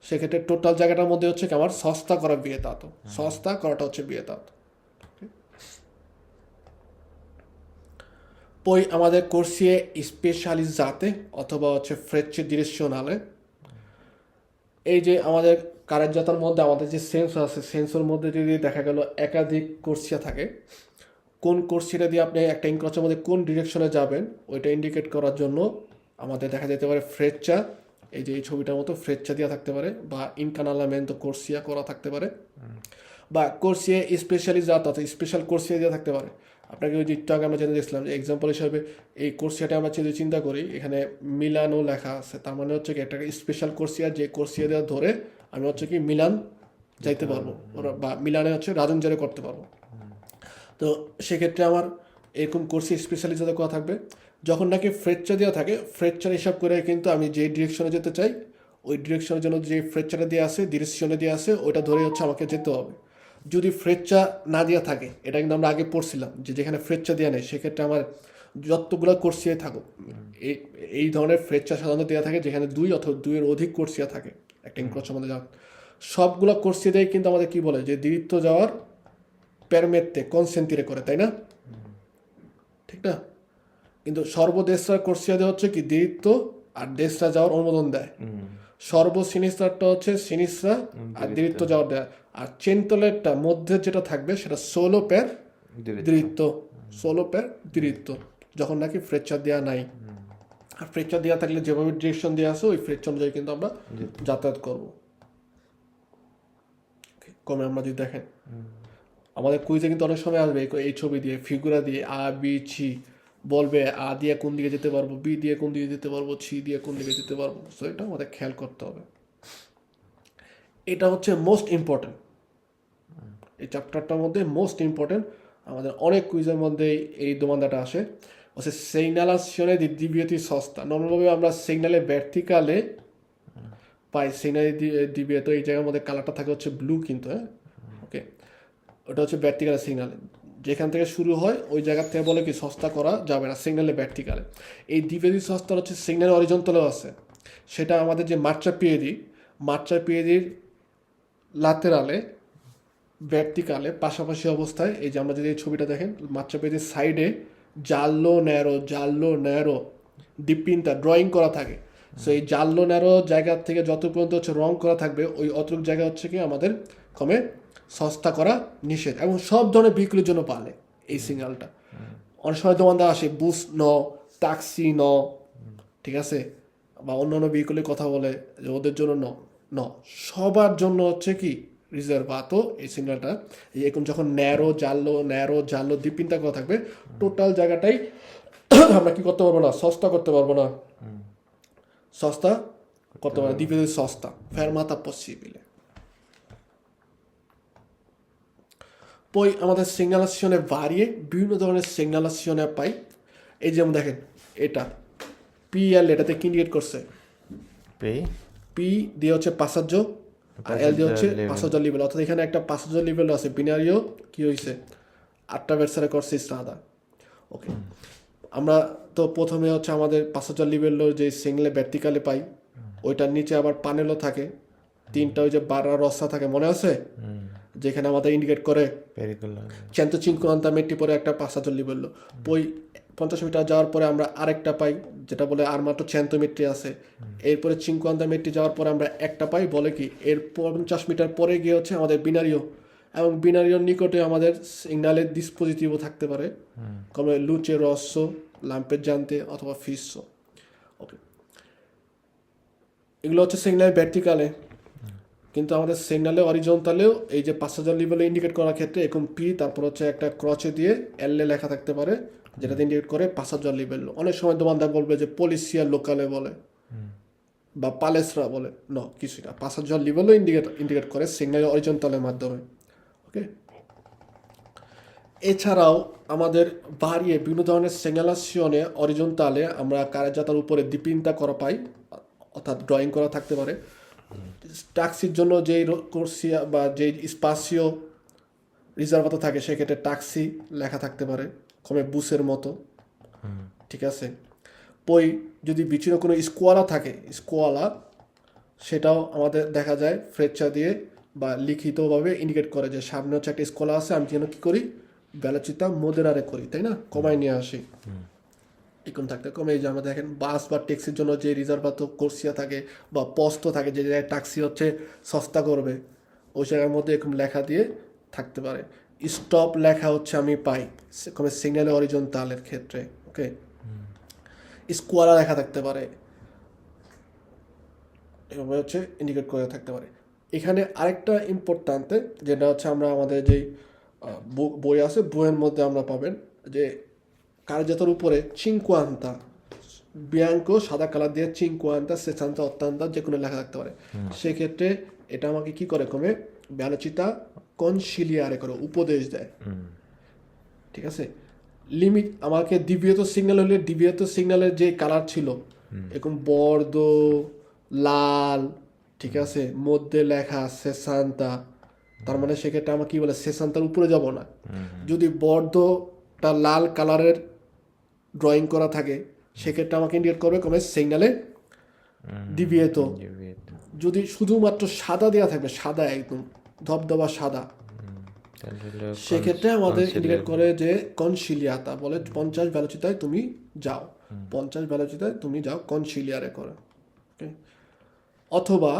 সেক্ষেত্রে টোটাল জায়গাটার মধ্যে হচ্ছে কি আমার সস্তা করা বিয়েতাত, সস্তা করাটা হচ্ছে বিয়েতাত। Poi আমাদের corsie specializzate অথবা হচ্ছে ফ্রেচে ডিরেকশনালে এই যে আমাদের কারেন্টজাতার মধ্যে আমাদের যে সেন্সর আছে সেন্সর মধ্যে যদি দেখা গেল একাধিক কোর্সিয়া থাকে কোন কোর্সিটা দিয়ে আপনি একটা ইনক্রচের মধ্যে কোন ডিরেকশনে যাবেন ওইটা ইন্ডিকেট করার জন্য আমাদের দেখা যেতে পারে ফ্রেচা, এই যে এই ছবিটার মতো ফ্রেচা দেওয়া থাকতে পারে বা ইনকানালামেন্টো কোর্সিয়া করা থাকতে পারে বা কোর্সিয়া স্পেশালিজাত অর্থাৎ স্পেশাল কোর্সিয়া দেওয়া থাকতে পারে। আপনাকে ওই যে একটু আগে আমরা জেনে দেখছিলাম যে এক্সাম্পল হিসাবে এই কোর্সিয়াটা আমরা যদি চিন্তা করি এখানে মিলানো লেখা আছে তার মানে হচ্ছে কি একটা স্পেশাল কোর্সিয়া যে কোর্সিয়া দেওয়া ধরে আমি হচ্ছে কি মিলান যাইতে পারবো বা মিলানে হচ্ছে রাজনজারে করতে পারবো। তো সেক্ষেত্রে আমার এরকম কোর্সিয়া স্পেশালিজাতে করা থাকবে। যখন নাকি ফ্রেকচার দেওয়া থাকে ফ্রেকচার হিসাব করে কিন্তু আমি যে ডিরেকশনে যেতে চাই ওই ডিরেকশনের জন্য যে ফ্রেকচারটা দেওয়া আছে ডিরেকশনে দেওয়া আছে ওইটা ধরে হচ্ছে আমাকে যেতে হবে। যদি ফ্রেকচার না দেওয়া থাকে এটা কিন্তু আমরা আগে পড়ছিলাম যে যেখানে ফ্রেকচার দেওয়া নেই সেক্ষেত্রে আমার যতগুলো কোর্সিয়া থাকুক এই ধরনের ফ্রেকচার সাধারণত দেওয়া থাকে যেখানে 2 অথবা 2-এর অধিক কোর্সিয়া থাকে একটা ইনক্রচ আমাদের যাওয়ার সবগুলো কোর্সিয়া দিয়ে কিন্তু আমাদের কি বলে যে দীর্ঘ যাওয়ার পেরমেতে কনসেন্টিরে করে, তাই না? ঠিক না? কিন্তু সর্বদেশরা কোর্সিয়া দেওয়া হচ্ছে কি দীর্ঘ আর দেশরা যাওয়ার অনুমোদন দেয়। সর্বসিনিস্টারটা হচ্ছে সিনিস্টরা আর দীর্ঘ যাওয়ার দেয়। আর চেনতলেরটা মধ্যে যেটা থাকবে সেটা সোলো পের দৃঢ়িত্ব সোলো পের দৃঢ়িত্ব যখন নাকি ফ্রেকচার দেওয়া নাই। আর ফ্রেকচার দেওয়া থাকলে যেভাবে ডিরেকশন দেওয়া আছে ওই ফ্রেকচার অনুযায়ী কিন্তু আমরা যাতায়াত করবো। কমে আমরা যদি দেখেন আমাদের কুইজে কিন্তু অনেক সময় আসবে এই ছবি দিয়ে ফিগুরা দিয়ে আ বি সি বলবে আ দিয়ে কোন দিকে যেতে পারবো, বি দিয়ে কোন দিকে যেতে পারবো, সি দিয়ে কোন দিকে যেতে পারবো। সো এটা আমাদের খেয়াল করতে হবে। এটা হচ্ছে মোস্ট ইম্পর্টেন্ট, এই চ্যাপ্টারটার মধ্যে মোস্ট ইম্পর্টেন্ট। আমাদের অনেক কুইজের মধ্যে এই দোমানদাটা আসে হচ্ছে সিগনালাসিone di deviati sosta। নর্মালভাবে আমরা সিগনালে ভার্টিকালে পাই, সিগনালে ডিভিয়েতো এই জায়গার মধ্যে কালারটা থাকে হচ্ছে ব্লু কিন্তু, হ্যাঁ ওকে। ওটা হচ্ছে ভার্টিকাল সিগনাল, যেখান থেকে শুরু হয় ওই জায়গা থেকে বলে কি সস্তা করা যাবে না সিগনালে ভার্টিকালে। এই ডিভিয়েতি সস্তার হচ্ছে সিগনাল অরিজন্টালও আছে, সেটা আমাদের যে মার্চা পিয়েদির লাতেরালে ভার্টিকালে পাশাপাশি অবস্থায়। এই যে আমরা যদি এই ছবিটা দেখেন মার্চা পিয়েদির সাইডে জাল্লো ন্যারো ডিপিনটা ড্রয়িং করা থাকে। সো এই জাল্লো ন্যারো জায়গা থেকে যত পর্যন্ত হচ্ছে রং করা থাকবে ওই অতটুক জায়গা হচ্ছে কি আমাদের কমে সস্তা করা নিষেধ, এবং সব ধরনের ভেহিকুলের জন্য পালে এই সিগন্যালটা। অনেক সময় দোকানদার আসে বুস ন ট্যাক্সি ন, ঠিক আছে, বা অন্যান্য ভেহিকুলের কথা বলে যে ওদের জন্য ন সবার জন্য হচ্ছে কি রিজার্ভাতো এই সিগন্যালটা। এখন যখন ন্যারো জাল্লো ডিপিনটা করা থাকবে টোটাল জায়গাটাই আমরা কি করতে পারবো না, সস্তা করতে পারবো না, ডিভিয়েতি সস্তা fermata possibile। পই আমাদের সিগনালাসিone varie বিভিন্ন ধরনের সিগনালাসিone পাই। এই যেমন দেখেন এটা পিএল, এটাতে কি ইন্ডিকেট করছে, পি দিয়ে হচ্ছে পাসাজ্য আর এল দিয়ে হচ্ছে পাসাজ্য লেভেল, অর্থাৎ এখানে একটা পাসাজ্য লেভেল আছে। বিনারিও কি হয়েছে 8টা ভের্সারে করছে স্ট্রাদা, ওকে। আমরা তো প্রথমে হচ্ছে আমাদের পাসাজ্য লেভেলের যে সিগনালে ভার্টিকালে পাই, ওইটার নিচে আবার পানেলও থাকে, 3টা ওই যে বারা রসা থাকে মনে আছে, যেখানে আমাদের ইন্ডিকেট করে 150 মেট্রি পরে একটা পাসাজ্য লেভেল। ওই 50 মিটার যাওয়ার পরে আমরা আরেকটা পাই যেটা বলে আর মাত্র 100 মেট্রি আছে। এরপরে 50 মেট্রি যাওয়ার পরে আমরা একটা পাই বলে কি এর 50 মিটার পরে গিয়ে হচ্ছে আমাদের বিনারিও, এবং বিনারিওর নিকটে আমাদের সিগনালের ডিসপোজিটিভও থাকতে পারে, কমে লুচে রস্য লাম্পের জানতে অথবা ফিসো, ওকে। এগুলো হচ্ছে সিগনাল ভার্টিকালে, কিন্তু আমাদের সিগনালে অরিজন্টালেও এই যে 5000 লেভেলে ইন্ডিকেট করার ক্ষেত্রে এখন পি তারপর হচ্ছে একটা ক্রচে দিয়ে এল এ লেখা থাকতে পারে যেটাতে ইন্ডিকেট করে 5000 লেভেল। অনেক সময় দোকানদার বলবে যে পলিসিয়া লোকালে বলে বা পালেসরা বলে, ন কিছুই না, 5000 লেভেলও ইন্ডিকেট করে সিগনাল অরিজন্টালের মাধ্যমে, ওকে। এছাড়াও আমাদের বাড়িয়ে বিভিন্ন ধরনের সিগনালাসিone অরিজন্টালে আমরা কারেজাতার উপরে ডিপিনটা করা পাই, অর্থাৎ ড্রয়িং করা থাকতে পারে। ট্যাক্সির জন্য যেই কোর্সিয়া বা যেই স্পাসিও রিজার্ভাতো থাকে সেক্ষেত্রে ট্যাক্সি লেখা থাকতে পারে কমে বুসের মতো, ঠিক আছে। পই যদি বিচ্ছিন্ন কোনো স্কোয়ালা থাকে, স্কোয়ালা সেটাও আমাদের দেখা যায় ফ্রেকচার দিয়ে বা লিখিতভাবে ইন্ডিকেট করে যে সামনে হচ্ছে একটা স্কোয়ালা আছে, আমি যেন কী করি বেলাচিতা মোদেরারে করি, তাই না, কমায় নিয়ে আসি এখন থাকতে কমে। এই যে আমরা দেখেন বাস বা ট্যাক্সির জন্য যে রিজার্ভাতো কোর্সিয়া থাকে বা পস্ত থাকে, যে জায়গায় ট্যাক্সি হচ্ছে সস্তা করবে ওই জায়গার মধ্যে এরকম লেখা দিয়ে থাকতে পারে। স্টপ লেখা হচ্ছে আমি পাই কমে সিগন্যালে অরিজন্টালের ক্ষেত্রে, ওকে। স্কোয়ালা লেখা থাকতে পারে, এভাবে হচ্ছে ইন্ডিকেট করে থাকতে পারে। এখানে আরেকটা ইম্পর্ট্যান্টে যেটা হচ্ছে আমরা আমাদের যেই বই আছে বইয়ের মধ্যে আমরা পাবেন যে কার্যতার উপরে চিনকুয়ান্তা বিয়াঙ্কো সাদা কালার দিয়ে চিনকুয়ান্তা সেসান্তা অত্যান্তা যে কোনো লেখা থাকতে পারে। সেক্ষেত্রে এটা আমাকে কি করে কমে ব্যালোচিতা কনসিলিয়ারে করে উপদেশ দেয়, ঠিক আছে। লিমিট আমাকে ডিভিয়েতো সিগন্যাল হলে ডিভিয়েতো সিগন্যালের যে কালার ছিল এরকম বর্দ লাল, ঠিক আছে, মধ্যে লেখা সেসান্তা, তার মানে সেক্ষেত্রে আমার কি বলে সেসান্তার উপরে যাব না। যদি বর্দটা লাল কালারের ড্রয়িং করা থাকে সেক্ষেত্রে আমাকে ইন্ডিকেট করবে কমে সিগন্যালে ডিভিয়েতো। যদি শুধুমাত্র সাদা দেওয়া থাকবে, সাদা একদম ধবধবা সাদা, সেক্ষেত্রে আমাদের ইন্ডিকেট করে যে কনসিলিয়াতা বলে 50 ভেলোচিতায় তুমি যাও, 50 ভেলোচিতায় তুমি যাও কনসিলিয়ারে করে, ওকে। অথবা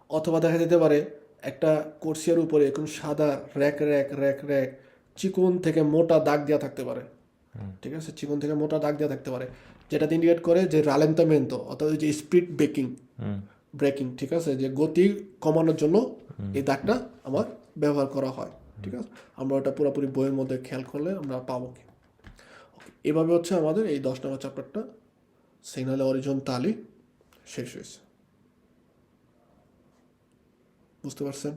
অথবা দেখা যেতে পারে একটা কোর্সিয়ার উপরে এরকম সাদা র্যাক র্যাক র্যাক র্যাক চিকন থেকে মোটা দাগ দেওয়া থাকতে পারে, ঠিক আছে, চিকন থেকে মোটা দাগ দেওয়া থাকতে পারে, যেটা ইন্ডিকেট করে যে রালেন্তামেন্তো অর্থাৎ ওই যে স্পিড ব্রেকিং, ঠিক আছে, যে গতি কমানোর জন্য এই দাগটা আমার ব্যবহার করা হয়, ঠিক আছে। আমরা ওটা পুরোপুরি বইয়ের মধ্যে খেয়াল করলে আমরা পাবো কি। এভাবে হচ্ছে আমাদের এই 10 নম্বর চ্যাপ্টারটা সিগনালে অরিজন্টালি শেষ হয়েছে। বুঝতে পারছেন?